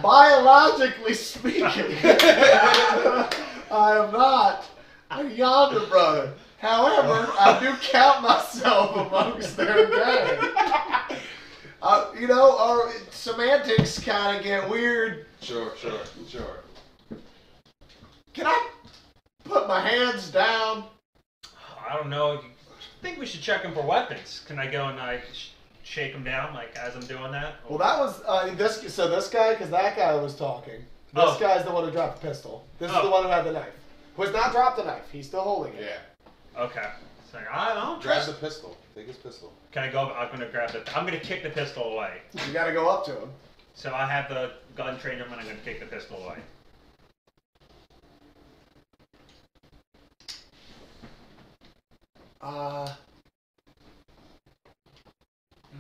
biologically speaking, I am not a yonder brother. However, I do count myself amongst their gang. Our semantics kind of get weird. Sure. Can I put my hands down? I don't know. I think we should check him for weapons. Can I go and shake him down like as I'm doing that? Well, that was this guy, because that guy was talking. This guy's the one who dropped the pistol. This is the one who had the knife. Who has not dropped the knife. He's still holding it. Yeah. Okay. So I don't Grab trust. the pistol. Take his pistol. Can I go? I'm gonna grab the. I'm gonna kick the pistol away. You got to go up to him. So I have the gun trained him, and I'm gonna kick the pistol away.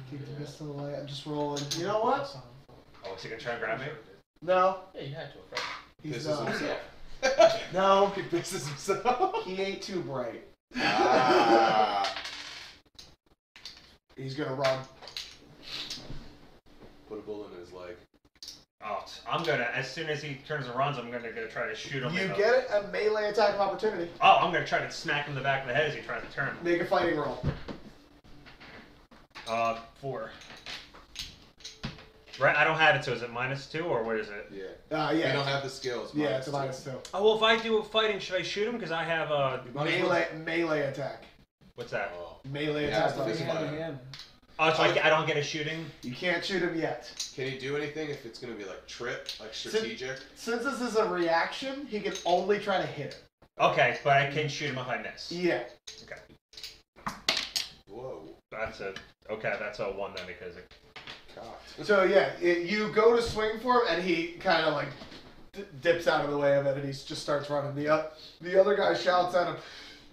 Keep the pistol away. I'm just rolling. You know what? Oh, is he gonna try and grab me? No. Yeah, you had to. Right? He's Pisses not. himself. No. He pisses himself. He ain't too bright. He's gonna run. Put a bullet in his leg. Oh, I'm gonna. As soon as he turns and runs, I'm gonna go try to shoot him. You get a melee attack of opportunity. Oh, I'm gonna try to smack him in the back of the head as he tries to turn. Make a fighting roll. 4. Right, I don't have it. So is it -2 or what is it? Yeah. Yeah. You don't have the skills. Yeah, it's a -2. Oh well, if I do fighting, should I shoot him? Because I have Melee attack. What's that? Oh. Melee Yeah, attack. it's Opportunity. hand Oh, so I don't get a shooting. You can't shoot him yet. Can he do anything if it's gonna be like trip, like strategic? Since this is a reaction, he can only try to hit it. Okay, but I can shoot him if I miss. Yeah. Okay. Whoa. That's a 1 then because it Cocked. So yeah, you go to swing for him, and he kind of like dips out of the way of it, and he just starts running. The other guy shouts at him,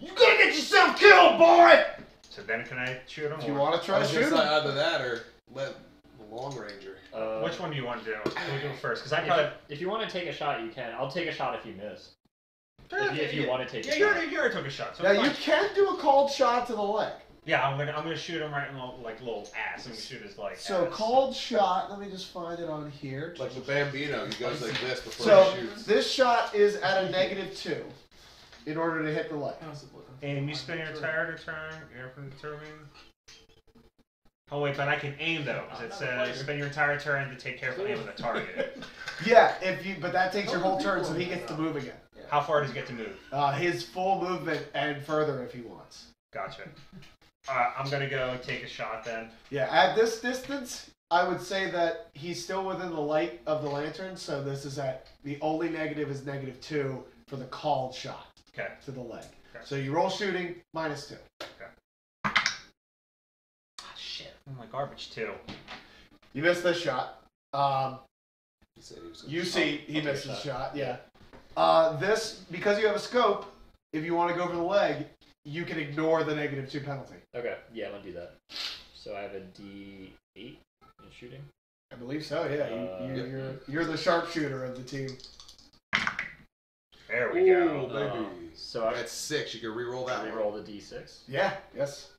"You gotta get yourself killed, boy!" So then can I shoot him? If you or- want to try I to was shoot gonna him. say either that or let the Long Ranger. Which one do you want to do? We'll do first because I If, probably. if you want to take a shot, you can. I'll take a shot if you miss. If you want to take Yeah, a you shot. already took a shot. So Now it's you fine. can do a called shot to the leg. Yeah, I'm gonna shoot him right in the little ass. I'm gonna shoot his So ass. called shot. Let me just find it on here. Like the Bambino, he goes like this before So he shoots. this shot is at a -2 in order to hit the leg. And you spin your tire to turn. Air from the turbine. Oh wait, but I can aim though, because it says spin your entire turn to take careful aim on the target. Yeah, but that takes your whole turn, so he gets to move again. How far does he get to move? His full movement and further if he wants. Gotcha. I'm gonna go take a shot then. Yeah, at this distance, I would say that he's still within the light of the lantern, so this is the only negative is -2 for the called shot Okay. to the leg. Okay. So you roll shooting, -2. Ah, shit. Oh my garbage too. You missed this shot. He said he was You see, he I'll take missed a his shot. shot, yeah. Because you have a scope, if you want to go for the leg, you can ignore the -2 penalty. Okay, yeah, I'm gonna do that. So I have a D8 in shooting. I believe so, yeah. You're the sharpshooter of the team. There we go. baby. So I That's 6. You can re-roll that one. roll the D6. Yeah, yes.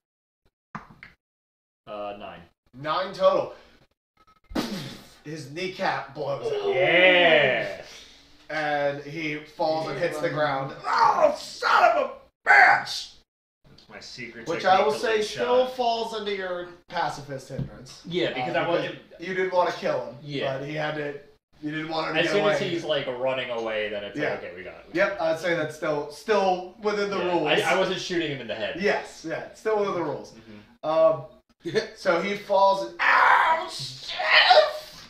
9. 9 total. His kneecap blows out. Yeah. And he falls and hits the ground. Oh, son of a bitch! That's my secret. Which I will technique to say lead still shot. falls under your pacifist hindrance. Yeah, because I wasn't. You didn't want to kill him. Yeah. But he had to. You didn't want him to As get soon away. as he's like running away, then it's Yeah. like, okay, we got it. Yep, I'd say that's still within the Yeah, rules. I wasn't shooting him in the head. Yes, yeah, still within the rules. Mhm. So he falls and ow, shit!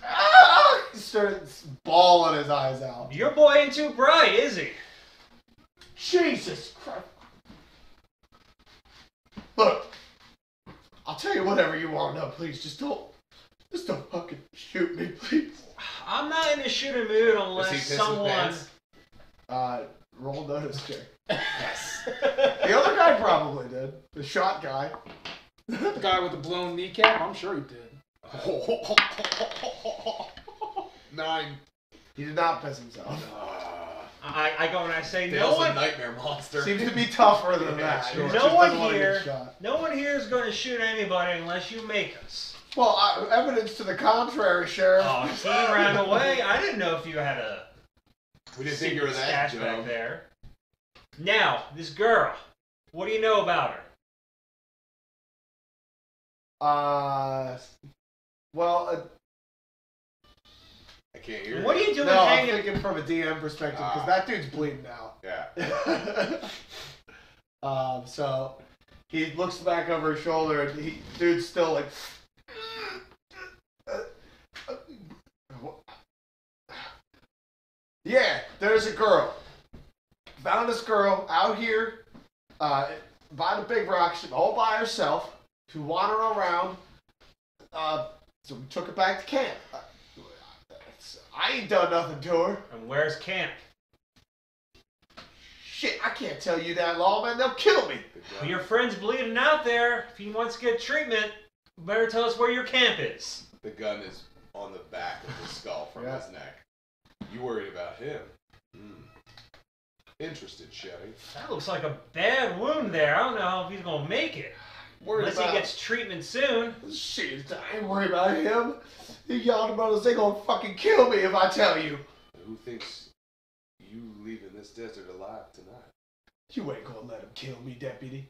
Ah! He starts bawling his eyes out. Your boy ain't too bright, is he? Jesus Christ! Look, I'll tell you whatever you want to know. Please, just don't fucking shoot me, please. I'm not in a shooting mood Does he unless piss his someone. pants? Roll notice check. Yes. The other guy probably did. The shot guy. The guy with the blown kneecap, I'm sure he did. 9. He did not piss himself. I go and I say, no Dale's a one, nightmare monster. Seems to be tougher than Yeah, that. sure. He No just one doesn't wanna get here- shot. no one here is going to shoot anybody unless you make us. Well, evidence to the contrary, Sheriff. Oh, he ran away. I didn't know if you had a We didn't think you were secret that stash back dumb. there. Now, this girl. What do you know about her? Well, I can't hear What are you. you doing no, I'm hanging? thinking from a DM perspective because that dude's bleeding out. Yeah. So he looks back over his shoulder, and dude's still like. Yeah, there's a girl. Found this girl out here by the big rock, all by herself. She wandering around. So we took her back to camp. I ain't done nothing to her. And where's camp? Shit, I can't tell you that, lawman. They'll kill me. Well, your friend's bleeding out there. If he wants to get treatment, you better tell us where your camp is. The gun is on the back of the skull from his neck. You worried about him? Interested, Shetty. That looks like a bad wound there. I don't know if he's gonna make it. Unless he gets treatment soon. Shit, I ain't worried about him. The Yonder Brothers, they gonna fucking kill me if I tell you. Who thinks you leaving this desert alive tonight? You ain't gonna let him kill me, deputy.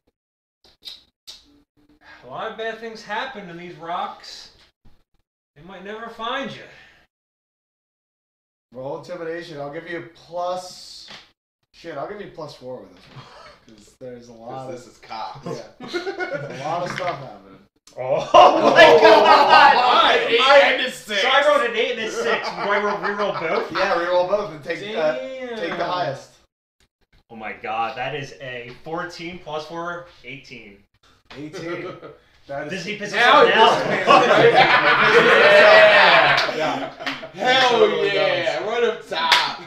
A lot of bad things happen in these rocks. They might never find you. Roll intimidation. I'll give you plus. Shit, I'll give you +4 with this one. Because there's a lot of. This is cops. Yeah. There's a lot of stuff happening. Oh my god! 8 and a 6. So I wrote an 8 and a 6. Do I reroll both? Yeah, reroll both and take the highest. Oh my god, that is a 14 plus 4, 18. 18. That Does is he piss Now himself he now? yeah. Hell yeah! Right up top.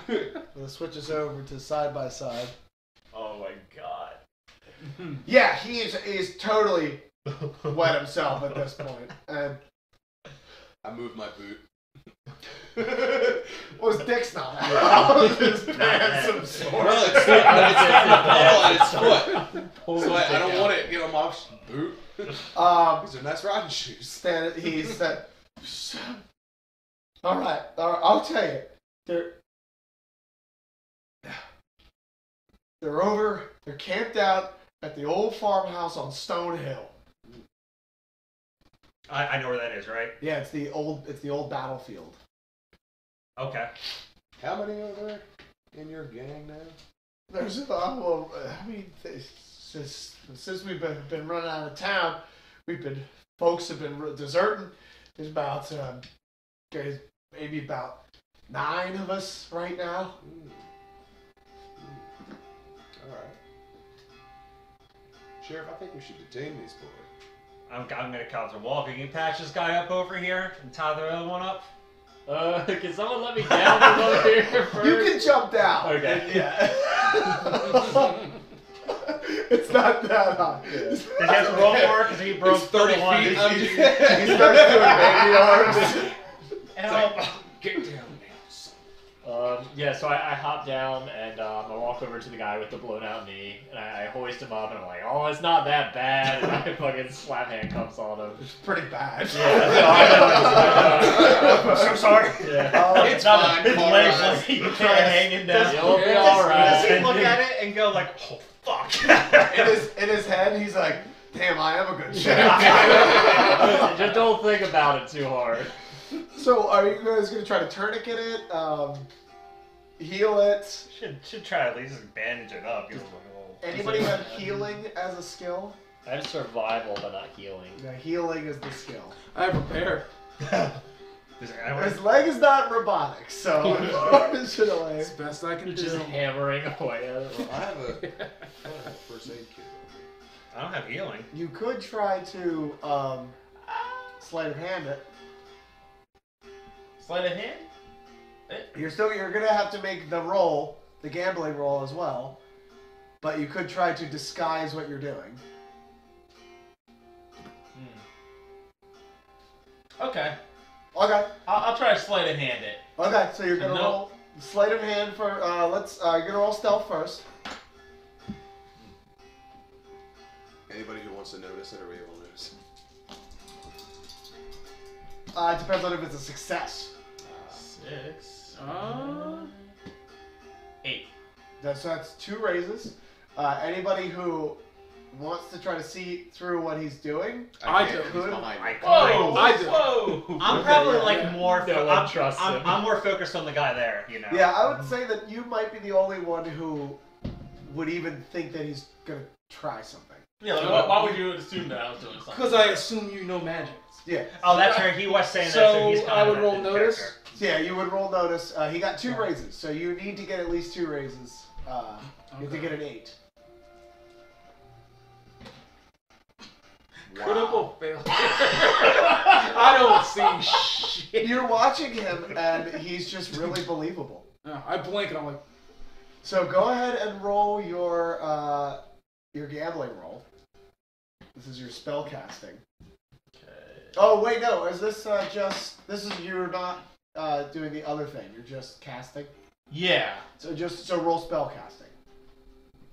We'll switch us over to side by side. Oh my god. Yeah, he is totally wet himself at this point. And I moved my boot. well, his dick's not out. His pants some sort. Well, it's starting to fall on its foot. So I don't want it to get on my boot. These are nice riding shoes. He's all right. I'll tell you. They're camped out at the old farmhouse on Stone Hill. I know where that is, right? Yeah, it's the old battlefield. Okay. How many are there in your gang now? There's since we've been running out of town, folks have been deserting. There's about maybe about 9 of us right now. All right. Sheriff, I think we should detain these boys. I'm gonna counter walk. You can patch this guy up over here and tie the other one up. Can someone let me down from over here first? You can jump down. Okay. Yeah. It's not that high. Does he have to roll for it? Because he broke 30 31. feet. He starts doing baby arms. Help! Get down now. Yeah, so I hop down and I walk over to the guy with the blown out knee and I hoist him up and I'm like, oh, it's not that bad. And I fucking slap handcuffs on him. It's pretty bad. Yeah, no, I know. I'm so sorry. Yeah. It's fine. His All legs right. like you can't hanging down. You'll be alright. Does he look at it and go like, oh fuck? In his head, he's like, damn, I am a good sheriff. Just don't think about it too hard. So, are you guys going to try to tourniquet it? Heal it? Should try at least just bandage it up. Give him like a little... Anybody have healing as a skill? I have survival, but not healing. Yeah, healing is the skill. I have repair. His leg is not robotic, so unfortunately. It's the best I can Just do. hammering away at it. Well, I have a first aid kit. I don't have healing. You could try to sleight of hand it. Sleight of hand? You're gonna have to make the roll, the gambling roll as well, but you could try to disguise what you're doing. Okay. Okay. I'll try to sleight of hand it. Okay, so you're gonna No. roll sleight of hand for you're gonna roll stealth first. Anybody who wants to notice it, or we will notice. It depends on if it's a success. 6. 8. That's 2 raises. Anybody who wants to try to see through what he's doing, I can't, do. he's behind me. Whoa! I do. Whoa! I'm probably like yeah. more. No one trusts him. I'm more focused on the guy there. You know. yeah, I would say that you might be the only one who would even think that he's gonna try something. Yeah, like, why would you assume that I was doing something? Because I assume you know magic. Yeah. Oh, that's right. He was saying that, So so he's kind I of would roll in notice. character. Yeah, you would roll notice. He got 2 raises, so you need to get at least 2 raises. You have to get an 8. Critical fail. I don't see shit. You're watching him, and he's just really believable. Yeah, I blink and I'm like, So go ahead and roll your gambling roll. This is your spell casting. Oh wait, no. Is this this is you're not doing the other thing. You're just casting. Yeah. So roll spell casting.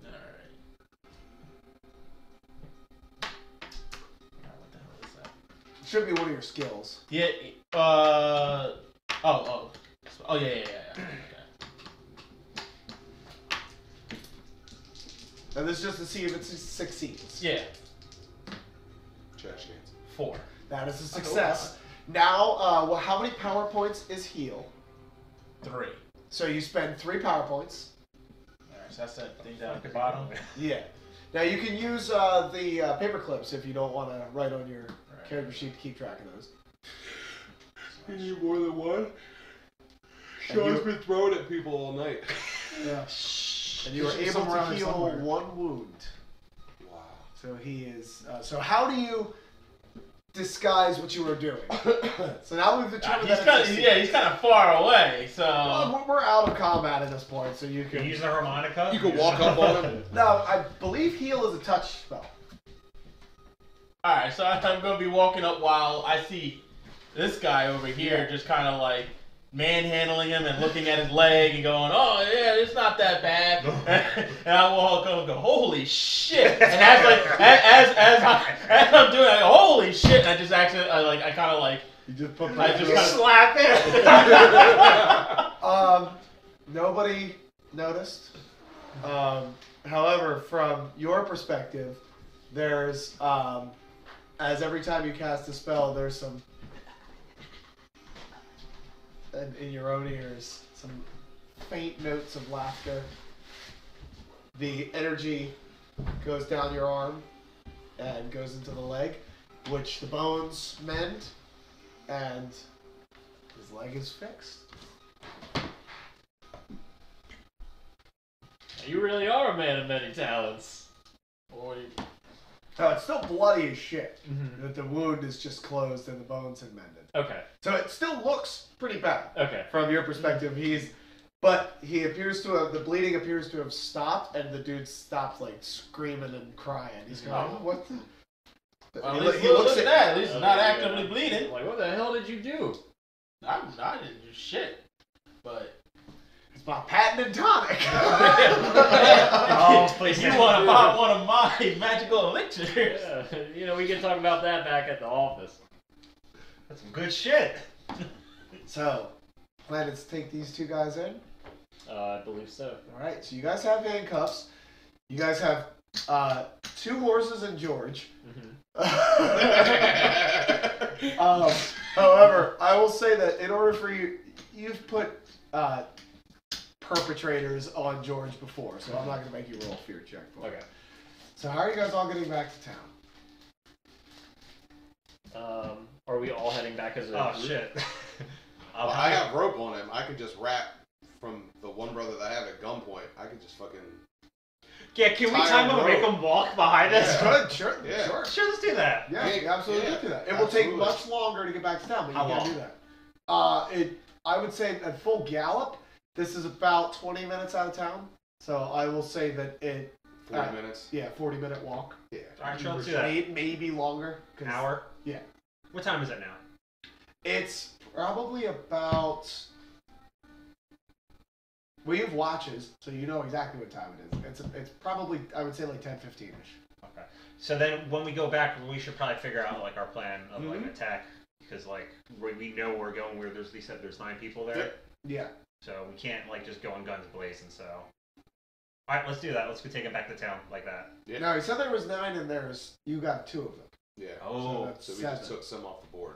Alright. What the hell is that? It should be one of your skills. Yeah. Oh, yeah. Okay. And this is just to see if it succeeds. Yeah. Trash cans. 4. That is a success. Now, how many power points is heal? 3. So you spend 3 power points. Alright, so that's that thing down at the bottom. Yeah. Now you can use the paper clips if you don't want to write on your character sheet to keep track of those. You need more than one? And Sean's you- been throwing at people all night. Yeah. And you are There's able some to around heal somewhere. 1 wound. Wow. So he is. So how do you disguise what you were doing? So now we've determined He's that he's kind of far away, so. Well, we're out of combat at this point, so you Can can. you use the harmonica? You can walk up on him. No, I believe heal is a touch spell. Alright, so I'm gonna be walking up while I see this guy over here just kind of like manhandling him and looking at his leg and going, oh yeah, it's not that bad. And I walk up and go, holy shit. And as I'm doing it, I go, holy shit. And I just actually, I kind of like, You just put. I just my- kind of slap it. Nobody noticed. However, from your perspective, there's as every time you cast a spell, there's some. And in your own ears, some faint notes of laughter. The energy goes down your arm and goes into the leg, which the bones mend, and his leg is fixed. You really are a man of many talents. Oh, it's still bloody as shit. But the wound is just closed and the bones have mended. Okay. So it still looks pretty bad. Okay. From your perspective, but he appears to have, the bleeding appears to have stopped, and the dude stops like screaming and crying. He's going, Oh. what the? Well, He at loo- least he look looks at at that. At least it's not actively bleeding. Like, what the hell did you do? I didn't do shit. But. It's my patented tonic. Oh, please. If you want to buy one of my magical elixirs. Yeah. You know, we can talk about that back at the office. That's some good shit. So, plan is to take these 2 guys in. I believe so. All right. So you guys have handcuffs. You guys have 2 horses and George. However, I will say that in order for you've put perpetrators on George before, so I'm not going to make you roll a fear check for it. Okay. So how are you guys all getting back to town? Are we all heading back as a Oh group? shit. Well, I have rope on him. I can just wrap from the one brother that I have at gunpoint. I can just fucking. Yeah, can we Tie time him him and make rope. him walk behind us? Good, sure, Yeah. sure. Sure, let's do that. Yeah, you absolutely Yeah, can do that. It will take absolutely. much longer to get back to town, but How you can long? do that. I would say at full gallop, this is about 20 minutes out of town. So I will say that 40 minutes. 40-minute walk. Yeah. Alright, sure, let's do that. Maybe longer. 'Cause An hour? Yeah. What time is it now? It's probably about. Well, you have watches, so you know exactly what time it is. It's probably, I would say, like 10:15ish. Okay. So then when we go back, we should probably figure out like our plan of like Mhm. attack because like we know where we're going. Where they said there's 9 people there, Yep. Yeah. so we can't like just go in guns blazing. So, all right, let's do that. Let's go take him back to town like that. Yeah. Now, he said there was 9 and you got 2 of them. Yeah. Oh, that's So we 7. just took some off the board.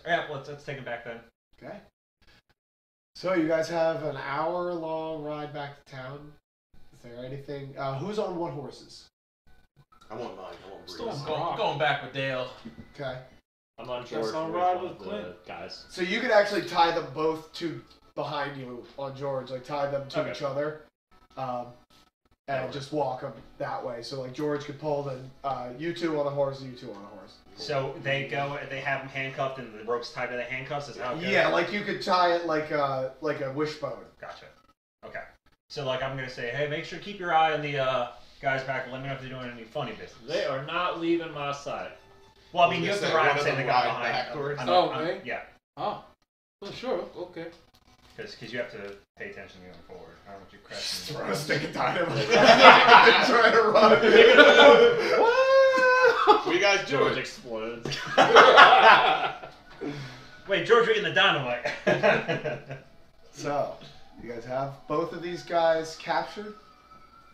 yeah. Let's take him back then. Okay. So you guys have an hour-long ride back to town. Is there anything? Who's on what horses? I want mine. I want Still Breeze. on Going back with Dale. Okay. I'm on Guess George I'll with ride one with of the Clint. guys. So you could actually tie them both to behind you on George, like tie them to Okay. each other, and just walk them that way. So like George could pull, then you two on a horse, you two on a horse. So they have them handcuffed and the rope's tied to the handcuffs. Is how it goes? Yeah, like you could tie it like a wishbone. Gotcha. Okay. So like I'm gonna say, hey, make sure to keep your eye on the guys back. And let me know if they're doing any funny business. They are not leaving my side. Well, I mean, you have to ride and say the guy behind. backwards. Okay. Yeah. Oh. Well, sure. Okay. Because you have to pay attention going forward. I don't want you crashing. Throw a stick of dynamite. Trying to run. What you guys George doing? explodes. Wait, George, eating the dynamite. So, you guys have both of these guys captured,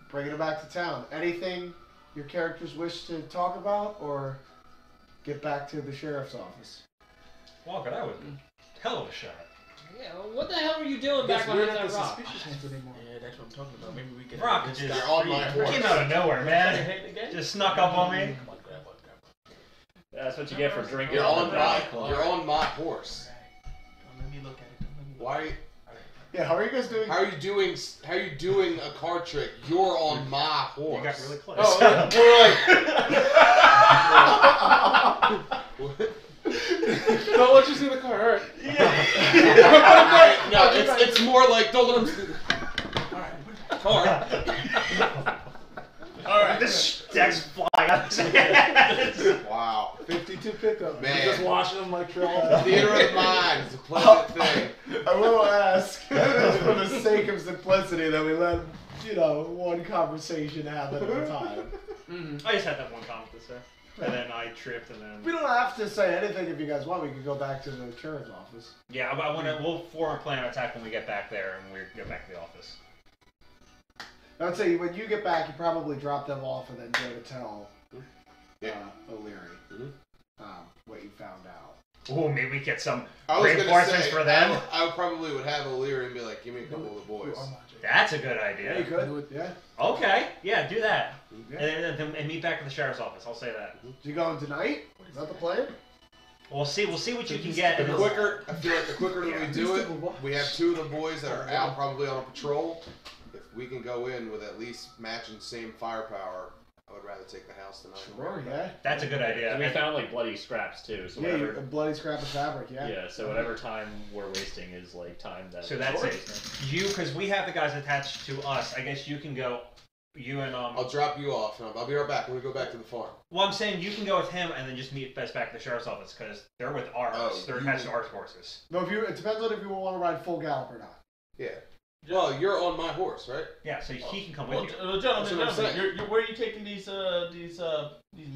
bringing them back to town. Anything your characters wish to talk about, or get back to the sheriff's office? Walker, that was a hell of a shot. Yeah, what the hell were you doing Guess back we're behind not that the rock? suspicious ones anymore. Yeah, that's what I'm talking about. Maybe we can. Rock this just guy They're on my horse. came out of nowhere, man. Just snuck up on me. Come on, grab one. That's what you get for drinking. You're on the my. rock. You're on my horse. Don't let me look at it. Don't let me look. Why? Yeah, how are you guys doing? How are you doing? How are you doing a card trick? You're on my horse. You got really close. Oh, yeah. We're like. Don't let you see the car. All right. No, it's more like don't let him see the car. Alright. This deck's flying out of his hands. Wow. 52 pickup. Man. You're just watching them like trail. Theater of the mind is a pleasant thing. I will ask, for the sake of simplicity, that we let, one conversation happen at a time. Mm-hmm. I just had that one comment to say. And then I tripped and then... We don't have to say anything if you guys want. We can go back to the sheriff's office. Yeah, I want to... We'll form a plan of attack when we get back there and we get back to the office. I would say when you get back, you probably drop them off and then go to tell O'Leary what you found out. Ooh, maybe we get some I was gonna reinforcements say, for them. I probably would have O'Leary and be like, give me a couple of the boys. That's a good Yeah, idea. you could. Yeah. Okay, yeah, do that. Yeah. And meet back at the sheriff's office. I'll say that. You going tonight? Is that the plan? We'll see what you can get. The quicker, I feel like the quicker that we do it, we have two of the boys that are out probably on a patrol. If we can go in with at least matching same firepower, I would rather take the house tonight. Sure, yeah. That's a good idea. And we found like bloody scraps too. So Yeah, whatever. a bloody scrap of fabric, yeah. Yeah. So whatever time we're wasting is like time that. So that's it. You, because we have the guys attached to us. I guess you can go. You and I'll drop you off. And I'll be right back. I'm gonna go back to the farm. Well, I'm saying you can go with him and then just meet us back at the sheriff's office because they're with ours. Oh, They're attached to our horses. No, it depends on if you want to ride full gallop or not. Yeah. Well, you're on my horse, right? Yeah, so he can come Well, with you. gentlemen, That's what I'm saying. where are you taking these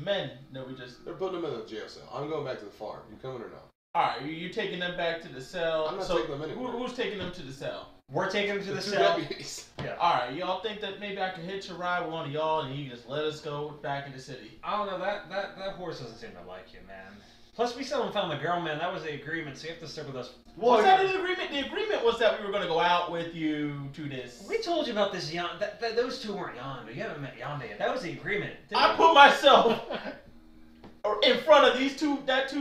men that we just? They're putting them in the jail cell. I'm going back to the farm. You coming or not? All right, you're taking them back to the cell. I'm not so taking them anywhere. who's taking them to the cell? We're taking him to the two cell. deputies. All right, y'all think that maybe I can hitch a ride with one of y'all and you can just let us go back in the city? I don't know, that horse doesn't seem to like you, man. Plus, we still haven't found the girl, man. That was the agreement, so you have to stick with us. Was that an agreement? The agreement was that we were going to go out with you to this. We told you about this those two weren't Yonda. You haven't met Yonda yet. That was the agreement. I put myself in front of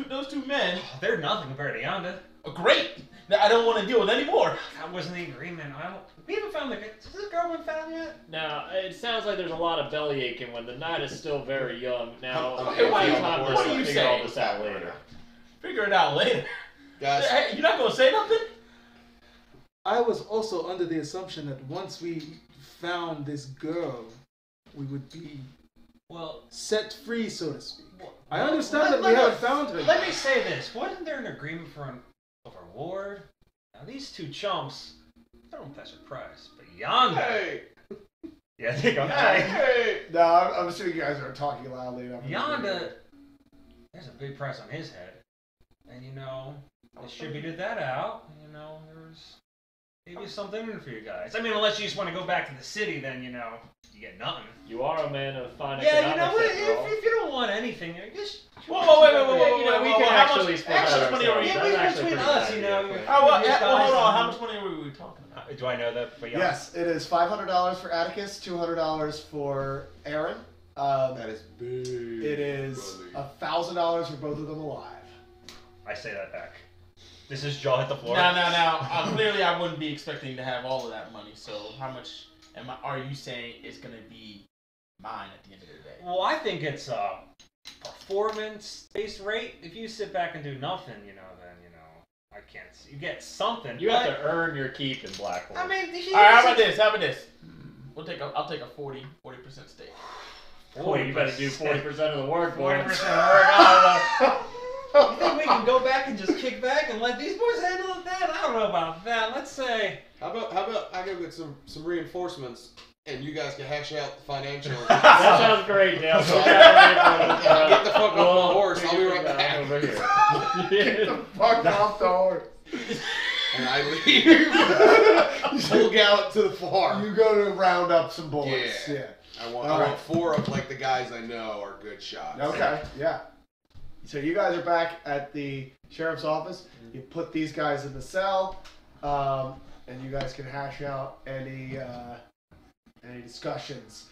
those two men. They're nothing compared to Yonda. Great. Now, I don't want to deal with any more. That wasn't the agreement. We haven't found the. Has this girl been found yet? Now it sounds like there's a lot of belly aching when the night is still very young. Now, Okay, what do you- time what to do you figure all say? this out later. Figure it out later. Guys, Hey, you're not going to say nothing? I was also under the assumption that once we found this girl, we would be set free, so to speak. I understand that we haven't found her. Let me say this. Wasn't there an agreement for a reward? Now, these two chumps, they're on Professor Price, but Yonda. hey, Yeah, they go. hey. No, I'm assuming you guys are talking loudly enough. Yonda, there's a big price on his head. And, they distributed that out. There's maybe something in for you guys. I mean, unless you just want to go back to the city, then you get nothing. You are a man of fine Yeah, economics. if you don't want anything, just. Whoa, wait. We can actually split how that much money are we? ourselves. Yeah, That's between actually us, pretty you good know. idea. Well, hold on. How much money were we talking about? Do I know that for y'all? Yes, it is $500 for Atticus, $200 for Aaron. That is big. It is money. $1,000 for both of them alive. I say that back. This is jaw hit the floor. Now. Clearly, I wouldn't be expecting to have all of that money. So, how much are you saying is going to be mine at the end of the day? Well, I think it's a performance-based rate. If you sit back and do nothing, then I can't. You get something. You have to earn your keep in Blackpool. I mean, All right, how about this? I'll take a 40% stake. Boy, you better do 40% of the work, boy. 40% of the work. You think we can go back and just kick back and let these boys handle that? I don't know about that. Let's say. How about I go get some reinforcements and you guys can hash out the financials. That sounds great, Dale. Get the fuck off my horse. I'll be right back. Over here. Get the fuck off the horse. And I leave. Full gallop to the farm. You go to round up some bullets. Yeah. I want All right. 4 of like the guys I know are good shots. Okay, yeah. So you guys are back at the sheriff's office. You put these guys in the cell, and you guys can hash out any discussions.